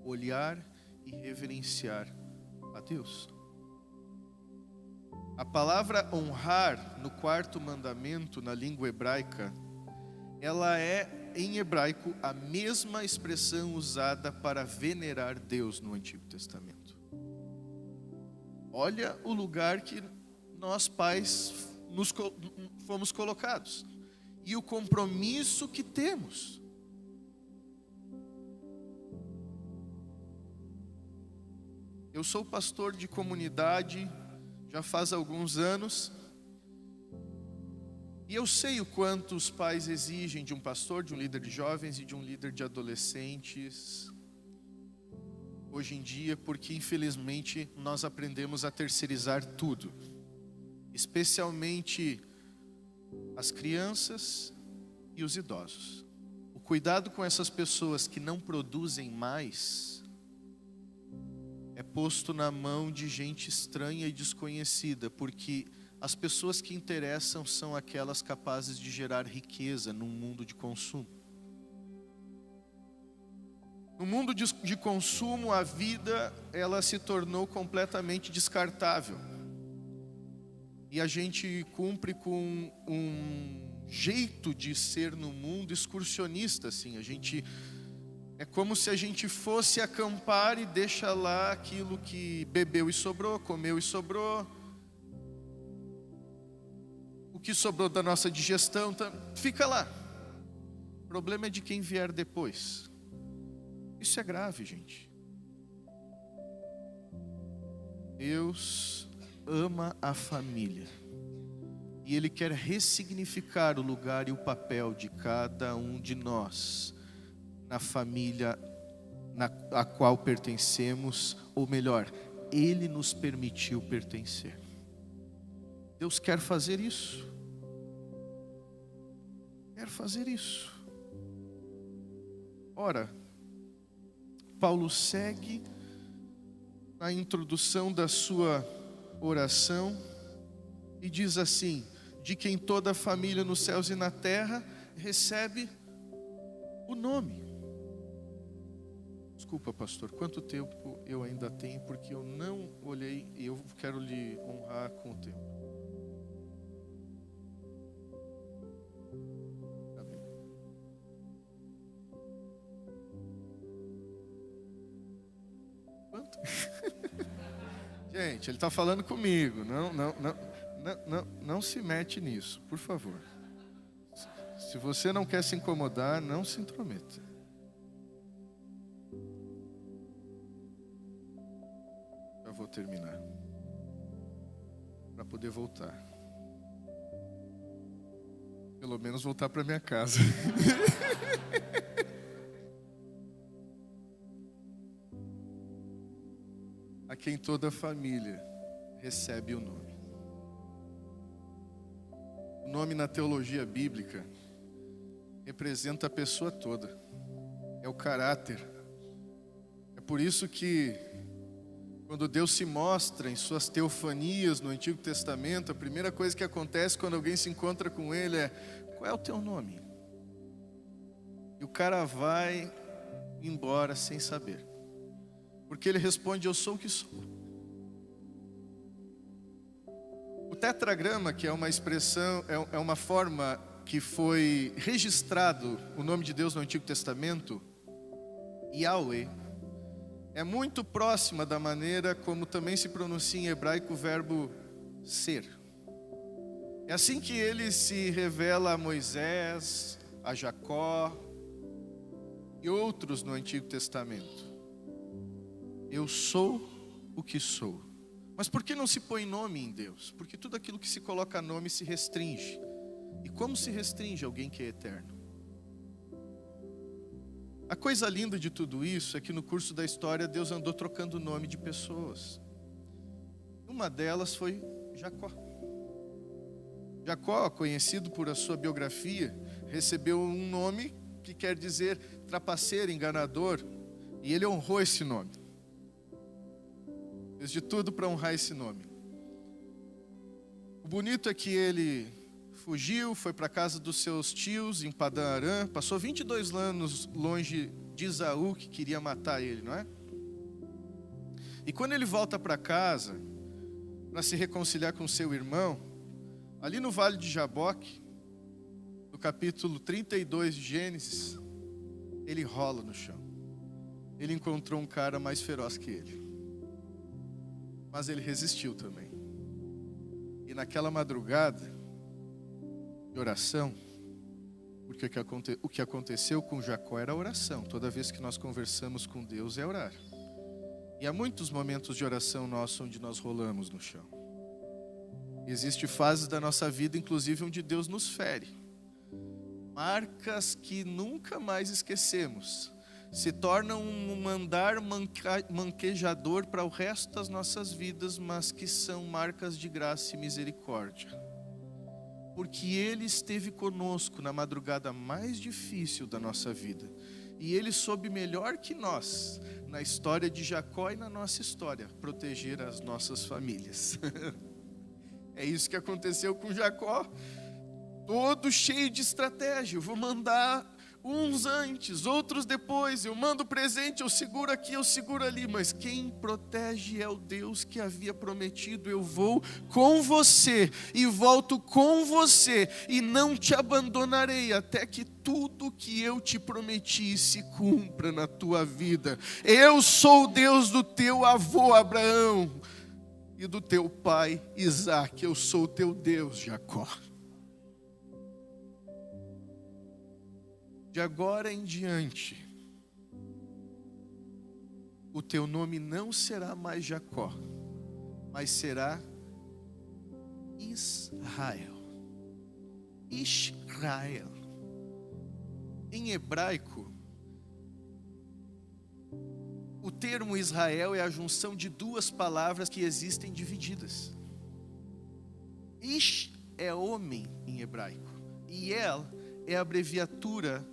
olhar e reverenciar a Deus. A palavra honrar no quarto mandamento na língua hebraica, ela é em hebraico a mesma expressão usada para venerar Deus no Antigo Testamento. Olha o lugar que nós pais fomos colocados e o compromisso que temos. Eu sou pastor de comunidade já faz alguns anos e eu sei o quanto os pais exigem de um pastor, de um líder de jovens e de um líder de adolescentes hoje em dia, porque infelizmente nós aprendemos a terceirizar tudo, especialmente as crianças e os idosos. O cuidado com essas pessoas que não produzem mais é posto na mão de gente estranha e desconhecida, porque as pessoas que interessam são aquelas capazes de gerar riqueza num mundo de consumo. No mundo de consumo, a vida ela se tornou completamente descartável. E a gente cumpre com um jeito de ser no mundo excursionista, assim. É como se a gente fosse acampar e deixa lá aquilo que bebeu e sobrou, comeu e sobrou. O que sobrou da nossa digestão, fica lá. O problema é de quem vier depois. Isso é grave, gente. Deus ama a família. E Ele quer ressignificar o lugar e o papel de cada um de nós na família a qual pertencemos, ou melhor, Ele nos permitiu pertencer. Deus quer fazer isso. Quer fazer isso. Ora, Paulo segue na introdução da sua oração e diz assim: de quem toda a família nos céus e na terra recebe o nome. Desculpa, pastor, quanto tempo eu ainda tenho? Porque eu não olhei e eu quero lhe honrar com o tempo. Tá bem. Quanto? Gente, ele está falando comigo. Não se mete nisso, por favor. Se você não quer se incomodar, não se intrometa. Já vou terminar, para poder voltar. Pelo menos voltar para minha casa. A quem toda a família recebe o nome. O nome na teologia bíblica representa a pessoa toda. É o caráter. É por isso que quando Deus se mostra em suas teofanias no Antigo Testamento, a primeira coisa que acontece quando alguém se encontra com Ele é: qual é o teu nome? E o cara vai embora sem saber. Porque ele responde: eu sou o que sou. O tetragrama, que é uma expressão, é uma forma que foi registrado o nome de Deus no Antigo Testamento, Yahweh, é muito próxima da maneira como também se pronuncia em hebraico o verbo ser. É assim que ele se revela a Moisés, a Jacó e outros no Antigo Testamento. Eu sou o que sou. Mas por que não se põe nome em Deus? Porque tudo aquilo que se coloca nome se restringe. E como se restringe alguém que é eterno? A coisa linda de tudo isso é que no curso da história Deus andou trocando o nome de pessoas. Uma delas foi Jacó. Jacó, conhecido por a sua biografia, recebeu um nome que quer dizer trapaceiro, enganador, e ele honrou esse nome. Fez de tudo para honrar esse nome. O bonito é que ele fugiu, foi para a casa dos seus tios em Padã Arã, passou 22 anos longe de Esaú que queria matar ele, não é? E quando ele volta para casa, para se reconciliar com seu irmão, ali no Vale de Jaboque, no capítulo 32 de Gênesis, ele rola no chão. Ele encontrou um cara mais feroz que ele. Mas ele resistiu também. E naquela madrugada de oração, porque o que aconteceu com Jacó era oração. Toda vez que nós conversamos com Deus é orar. E há muitos momentos de oração nossos onde nós rolamos no chão. Existem fases da nossa vida, inclusive, onde Deus nos fere. Marcas que nunca mais esquecemos. Se tornam um andar manquejador para o resto das nossas vidas, mas que são marcas de graça e misericórdia. Porque Ele esteve conosco na madrugada mais difícil da nossa vida. E Ele soube melhor que nós, na história de Jacó e na nossa história, proteger as nossas famílias. É isso que aconteceu com Jacó. Todo cheio de estratégia. Eu vou mandar uns antes, outros depois. Eu mando presente, eu seguro aqui, eu seguro ali. Mas quem protege é o Deus que havia prometido: eu vou com você e volto com você e não te abandonarei até que tudo que eu te prometi se cumpra na tua vida. Eu sou o Deus do teu avô Abraão e do teu pai Isaque. Eu sou o teu Deus, Jacó. De agora em diante, o teu nome não será mais Jacó, mas será Israel. Israel. Em hebraico, o termo Israel é a junção de duas palavras que existem divididas. Ish é homem em hebraico, e El é a abreviatura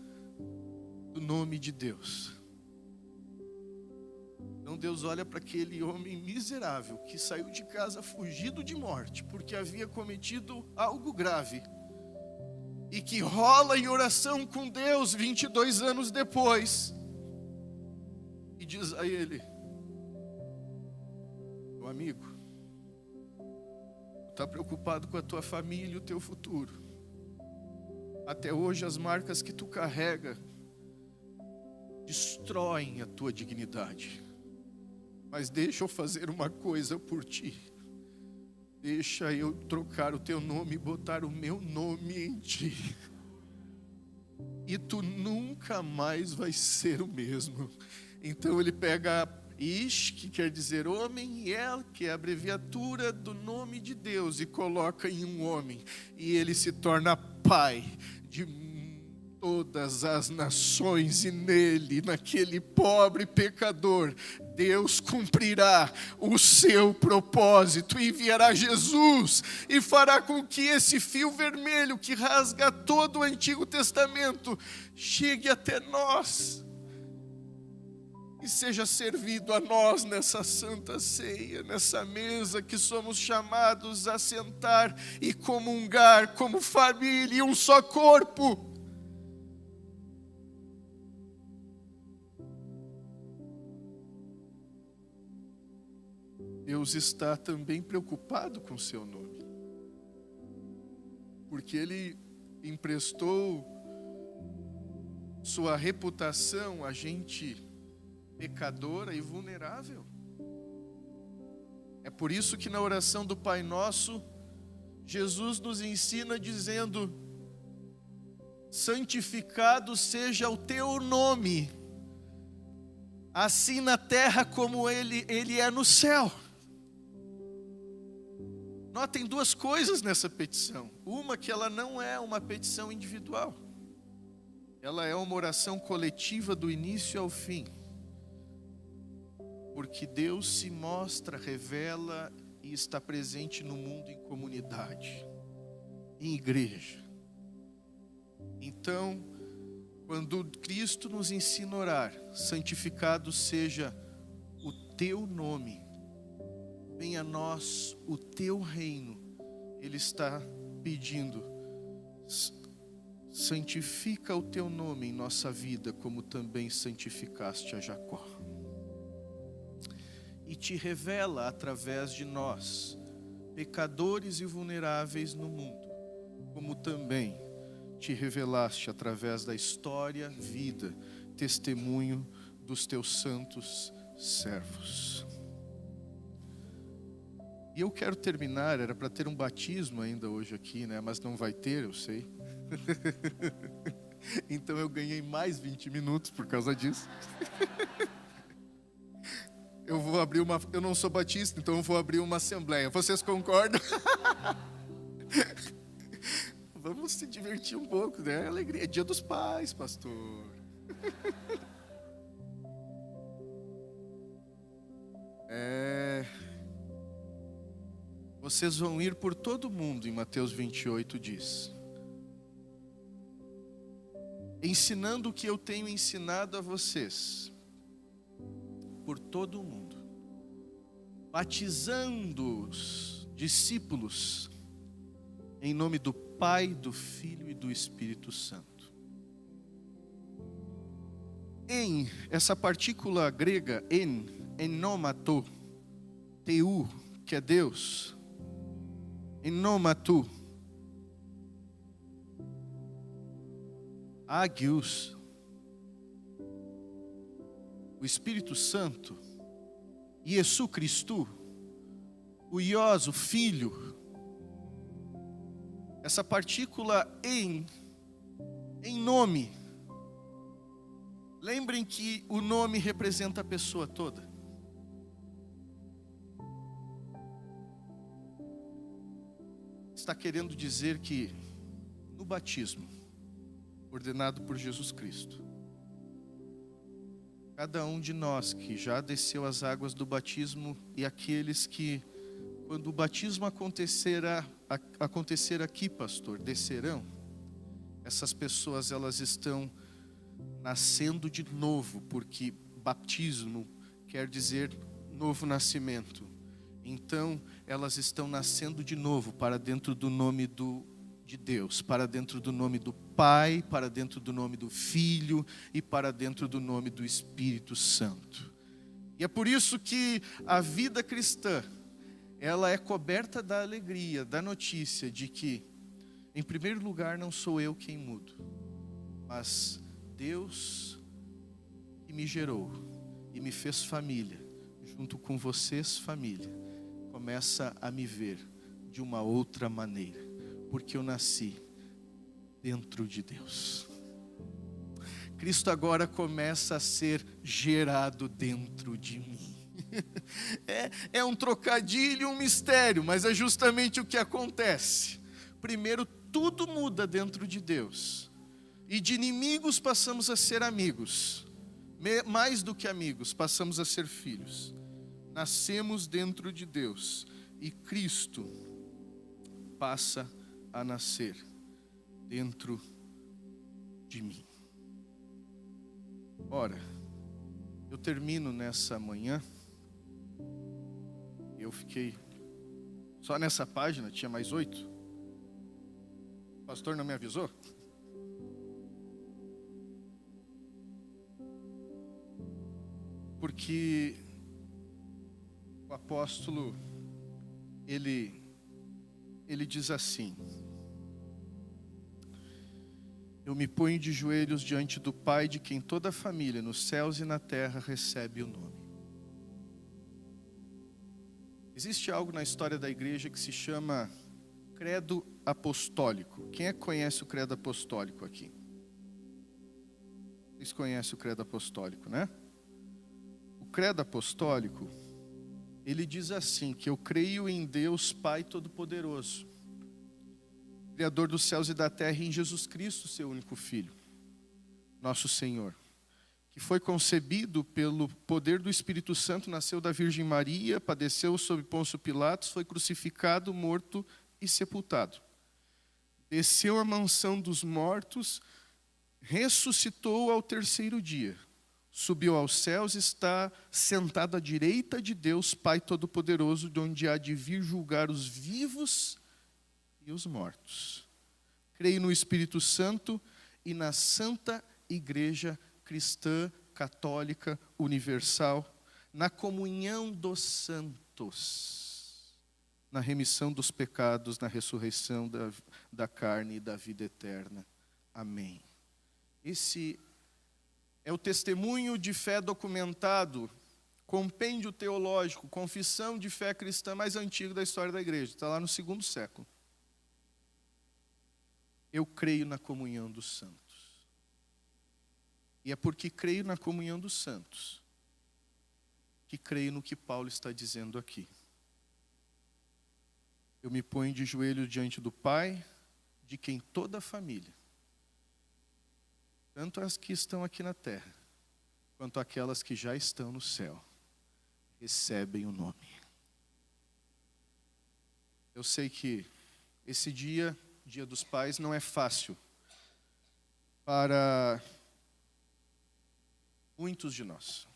do nome de Deus. Então Deus olha para aquele homem miserável que saiu de casa fugido de morte porque havia cometido algo grave e que rola em oração com Deus 22 anos depois e diz a ele: meu amigo, tu está preocupado com a tua família e o teu futuro. Até hoje as marcas que tu carrega destroem a tua dignidade. Mas deixa eu fazer uma coisa por ti. Deixa eu trocar o teu nome e botar o meu nome em ti. E tu nunca mais vai ser o mesmo. Então ele pega Ish, que quer dizer homem, e El, que é a abreviatura do nome de Deus, e coloca em um homem. E ele se torna pai de todas as nações, e nele, naquele pobre pecador, Deus cumprirá o seu propósito, enviará Jesus e fará com que esse fio vermelho que rasga todo o Antigo Testamento chegue até nós e seja servido a nós nessa santa ceia, nessa mesa que somos chamados a sentar e comungar como família e um só corpo. Deus está também preocupado com o seu nome, porque Ele emprestou sua reputação a gente pecadora e vulnerável. É por isso que na oração do Pai Nosso, Jesus nos ensina dizendo: santificado seja o teu nome, assim na terra como ele é no céu. Notem duas coisas nessa petição. Uma, que ela não é uma petição individual. Ela é uma oração coletiva do início ao fim. Porque Deus se mostra, revela e está presente no mundo em comunidade, em igreja. Então, quando Cristo nos ensina a orar, santificado seja o teu nome, venha a nós o teu reino, Ele está pedindo: santifica o teu nome em nossa vida, como também santificaste a Jacó. E te revela através de nós, pecadores e vulneráveis no mundo, como também te revelaste através da história, vida, testemunho dos teus santos servos. E eu quero terminar, era para ter um batismo ainda hoje aqui, né? Mas não vai ter, eu sei. Então eu ganhei mais 20 minutos por causa disso. Eu não sou batista, então eu vou abrir uma assembleia. Vocês concordam? Vamos se divertir um pouco, né? Alegria, é Dia dos Pais, pastor. Vocês vão ir por todo mundo, em Mateus 28 diz. Ensinando o que eu tenho ensinado a vocês, por todo o mundo. Batizando os discípulos, em nome do Pai, do Filho e do Espírito Santo. Em, essa partícula grega, enomato, teu, que é Deus, enomatu, agios, o Espírito Santo, Jesus Cristo, o Iós, o Filho. Essa partícula em nome. Lembrem que o nome representa a pessoa toda. Está querendo dizer que no batismo, ordenado por Jesus Cristo, cada um de nós que já desceu as águas do batismo e aqueles que, quando o batismo acontecer aqui, pastor, descerão, essas pessoas elas estão nascendo de novo, porque batismo quer dizer novo nascimento. Então, elas estão nascendo de novo para dentro do nome de Deus, para dentro do nome do Pai, para dentro do nome do Filho e para dentro do nome do Espírito Santo. E é por isso que a vida cristã, ela é coberta da alegria, da notícia de que, em primeiro lugar, não sou eu quem mudo, mas Deus que me gerou e me fez família, junto com vocês, família, começa a me ver de uma outra maneira, porque eu nasci dentro de Deus. Cristo agora começa a ser gerado dentro de mim. É um trocadilho, um mistério, mas é justamente o que acontece. Primeiro, tudo muda dentro de Deus. E de inimigos passamos a ser amigos. Mais do que amigos, passamos a ser filhos. Nascemos dentro de Deus. E Cristo passa a nascer dentro de mim. Ora, eu termino nessa manhã. Eu fiquei só nessa página, tinha mais 8. O pastor não me avisou? Porque o apóstolo, ele diz assim: eu me ponho de joelhos diante do Pai, de quem toda a família, nos céus e na terra, recebe o nome. Existe algo na história da igreja que se chama credo apostólico. Quem é que conhece o credo apostólico aqui? Vocês conhecem o credo apostólico, né? O credo apostólico, ele diz assim, que eu creio em Deus Pai Todo-Poderoso, Criador dos céus e da terra, e em Jesus Cristo, seu único Filho, nosso Senhor, que foi concebido pelo poder do Espírito Santo, nasceu da Virgem Maria, padeceu sob Pôncio Pilatos, foi crucificado, morto e sepultado. Desceu à mansão dos mortos, ressuscitou ao terceiro dia, subiu aos céus, está sentado à direita de Deus, Pai Todo-Poderoso, de onde há de vir julgar os vivos e os mortos. Creio no Espírito Santo e na Santa Igreja Cristã, Católica, Universal, na comunhão dos santos, na remissão dos pecados, na ressurreição da carne e da vida eterna. Amém. Esse é o testemunho de fé documentado, compêndio teológico, confissão de fé cristã mais antigo da história da igreja. Está lá no 2º século. Eu creio na comunhão dos santos. E é porque creio na comunhão dos santos que creio no que Paulo está dizendo aqui. Eu me ponho de joelho diante do Pai, de quem toda a família, tanto as que estão aqui na terra, quanto aquelas que já estão no céu, recebem o nome. Eu sei que esse dia, Dia dos Pais, não é fácil para muitos de nós.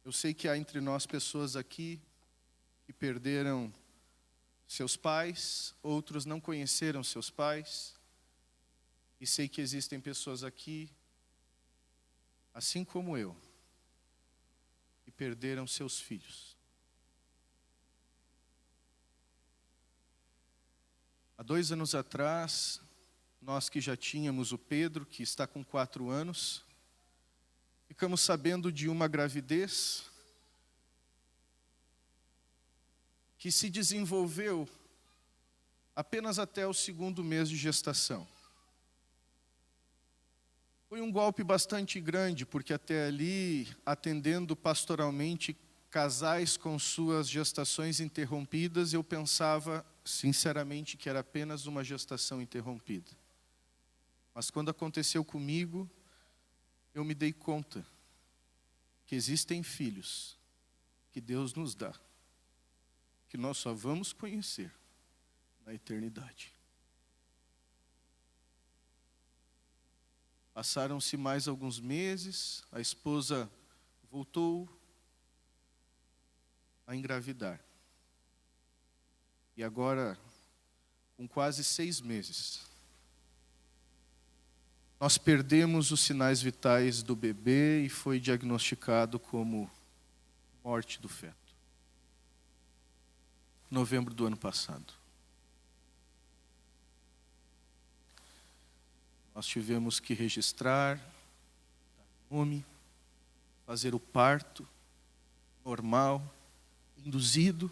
Eu sei que há entre nós pessoas aqui que perderam seus pais, outros não conheceram seus pais, e sei que existem pessoas aqui, assim como eu, que perderam seus filhos. Há 2 anos atrás, nós que já tínhamos o Pedro, que está com 4 anos, ficamos sabendo de uma gravidez que se desenvolveu apenas até o 2º mês de gestação. Foi um golpe bastante grande, porque até ali, atendendo pastoralmente casais com suas gestações interrompidas, eu pensava, sinceramente, que era apenas uma gestação interrompida. Mas quando aconteceu comigo, eu me dei conta que existem filhos que Deus nos dá, que nós só vamos conhecer na eternidade. Passaram-se mais alguns meses, a esposa voltou a engravidar. E agora, com quase 6 meses, nós perdemos os sinais vitais do bebê e foi diagnosticado como morte do feto. Novembro do ano passado. Nós tivemos que registrar, dar nome, fazer o parto normal, induzido,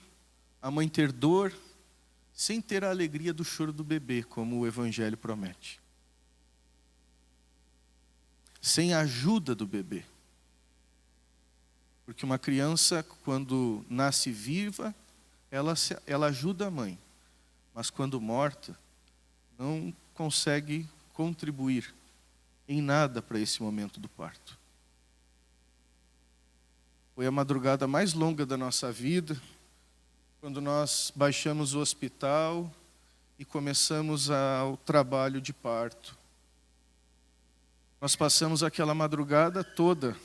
a mãe ter dor, sem ter a alegria do choro do bebê, como o Evangelho promete. Sem a ajuda do bebê. Porque uma criança, quando nasce viva, ela ajuda a mãe. Mas quando morta, não consegue contribuir em nada para esse momento do parto. Foi a madrugada mais longa da nossa vida, quando nós baixamos o hospital e começamos o trabalho de parto. Nós passamos aquela madrugada toda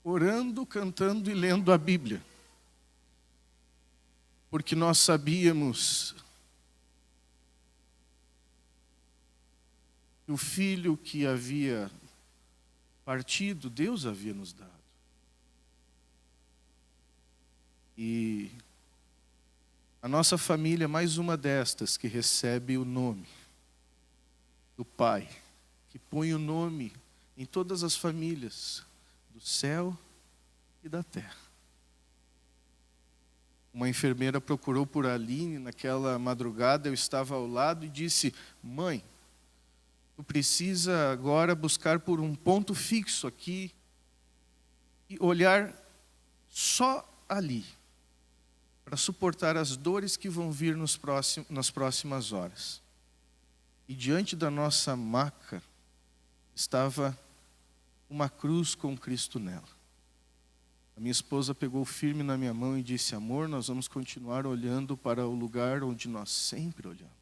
orando, cantando e lendo a Bíblia. Porque nós sabíamos que o filho que havia partido, Deus havia nos dado. E a nossa família é mais uma destas que recebe o nome do Pai, que põe o nome em todas as famílias do céu e da terra. Uma enfermeira procurou por Aline naquela madrugada, eu estava ao lado e disse: mãe, tu precisa agora buscar por um ponto fixo aqui e olhar só ali, para suportar as dores que vão vir nas próximas horas. E diante da nossa maca estava uma cruz com Cristo nela. A minha esposa pegou firme na minha mão e disse: amor, nós vamos continuar olhando para o lugar onde nós sempre olhamos.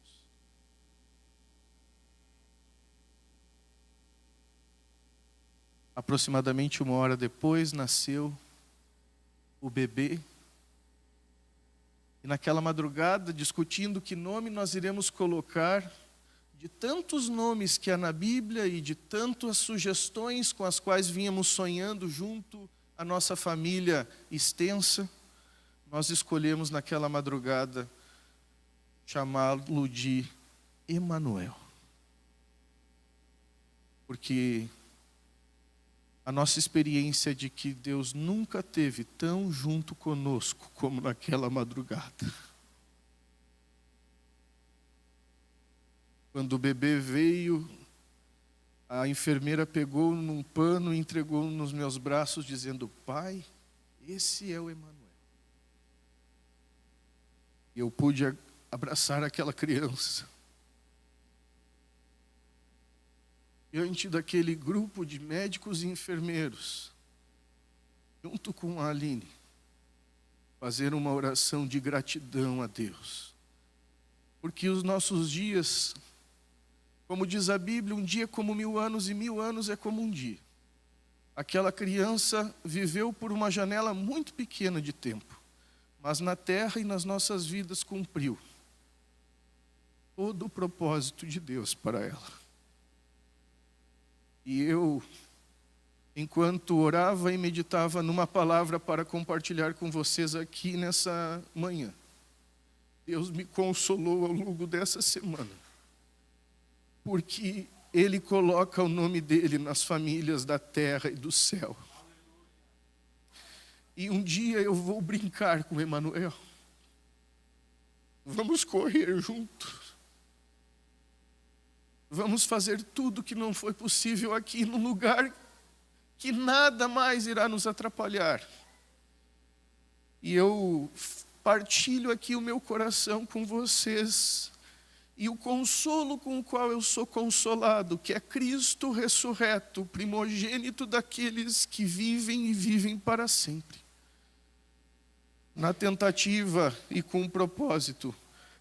Aproximadamente 1 hora depois, nasceu o bebê E naquela madrugada, discutindo que nome nós iremos colocar, de tantos nomes que há na Bíblia e de tantas sugestões com as quais vínhamos sonhando junto à nossa família extensa, nós escolhemos naquela madrugada chamá-lo de Emanuel. Porque a nossa experiência é de que Deus nunca esteve tão junto conosco como naquela madrugada. Quando o bebê veio, a enfermeira pegou num pano e entregou nos meus braços, dizendo: Pai, esse é o Emanuel. E eu pude abraçar aquela criança. Diante daquele grupo de médicos e enfermeiros, junto com a Aline, fazer uma oração de gratidão a Deus. Porque os nossos dias, como diz a Bíblia, um dia é como 1000 anos e 1000 anos é como um dia. Aquela criança viveu por uma janela muito pequena de tempo, mas na terra e nas nossas vidas cumpriu todo o propósito de Deus para ela. E eu, enquanto orava e meditava numa palavra para compartilhar com vocês aqui nessa manhã, Deus me consolou ao longo dessa semana, porque Ele coloca o nome dEle nas famílias da terra e do céu. E um dia eu vou brincar com Emanuel. Vamos correr juntos. Vamos fazer tudo que não foi possível aqui, num lugar que nada mais irá nos atrapalhar. E eu partilho aqui o meu coração com vocês, e o consolo com o qual eu sou consolado, que é Cristo ressurreto, primogênito daqueles que vivem e vivem para sempre. Na tentativa e com o propósito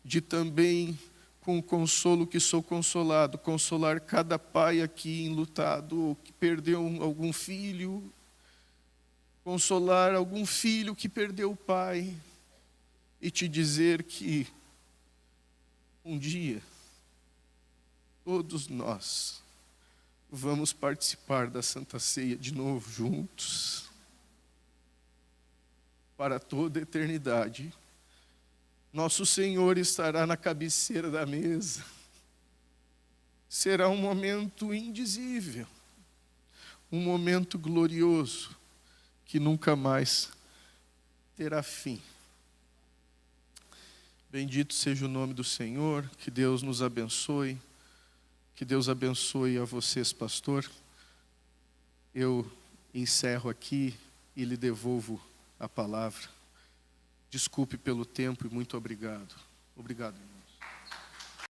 de também, com o consolo que sou consolado, consolar cada pai aqui enlutado, ou que perdeu algum filho, consolar algum filho que perdeu o pai, e te dizer que um dia todos nós vamos participar da Santa Ceia de novo juntos, para toda a eternidade. Nosso Senhor estará na cabeceira da mesa. Será um momento indizível, um momento glorioso, que nunca mais terá fim. Bendito seja o nome do Senhor, que Deus nos abençoe, que Deus abençoe a vocês, pastor. Eu encerro aqui e lhe devolvo a palavra. Desculpe pelo tempo e muito obrigado. Obrigado, irmãos.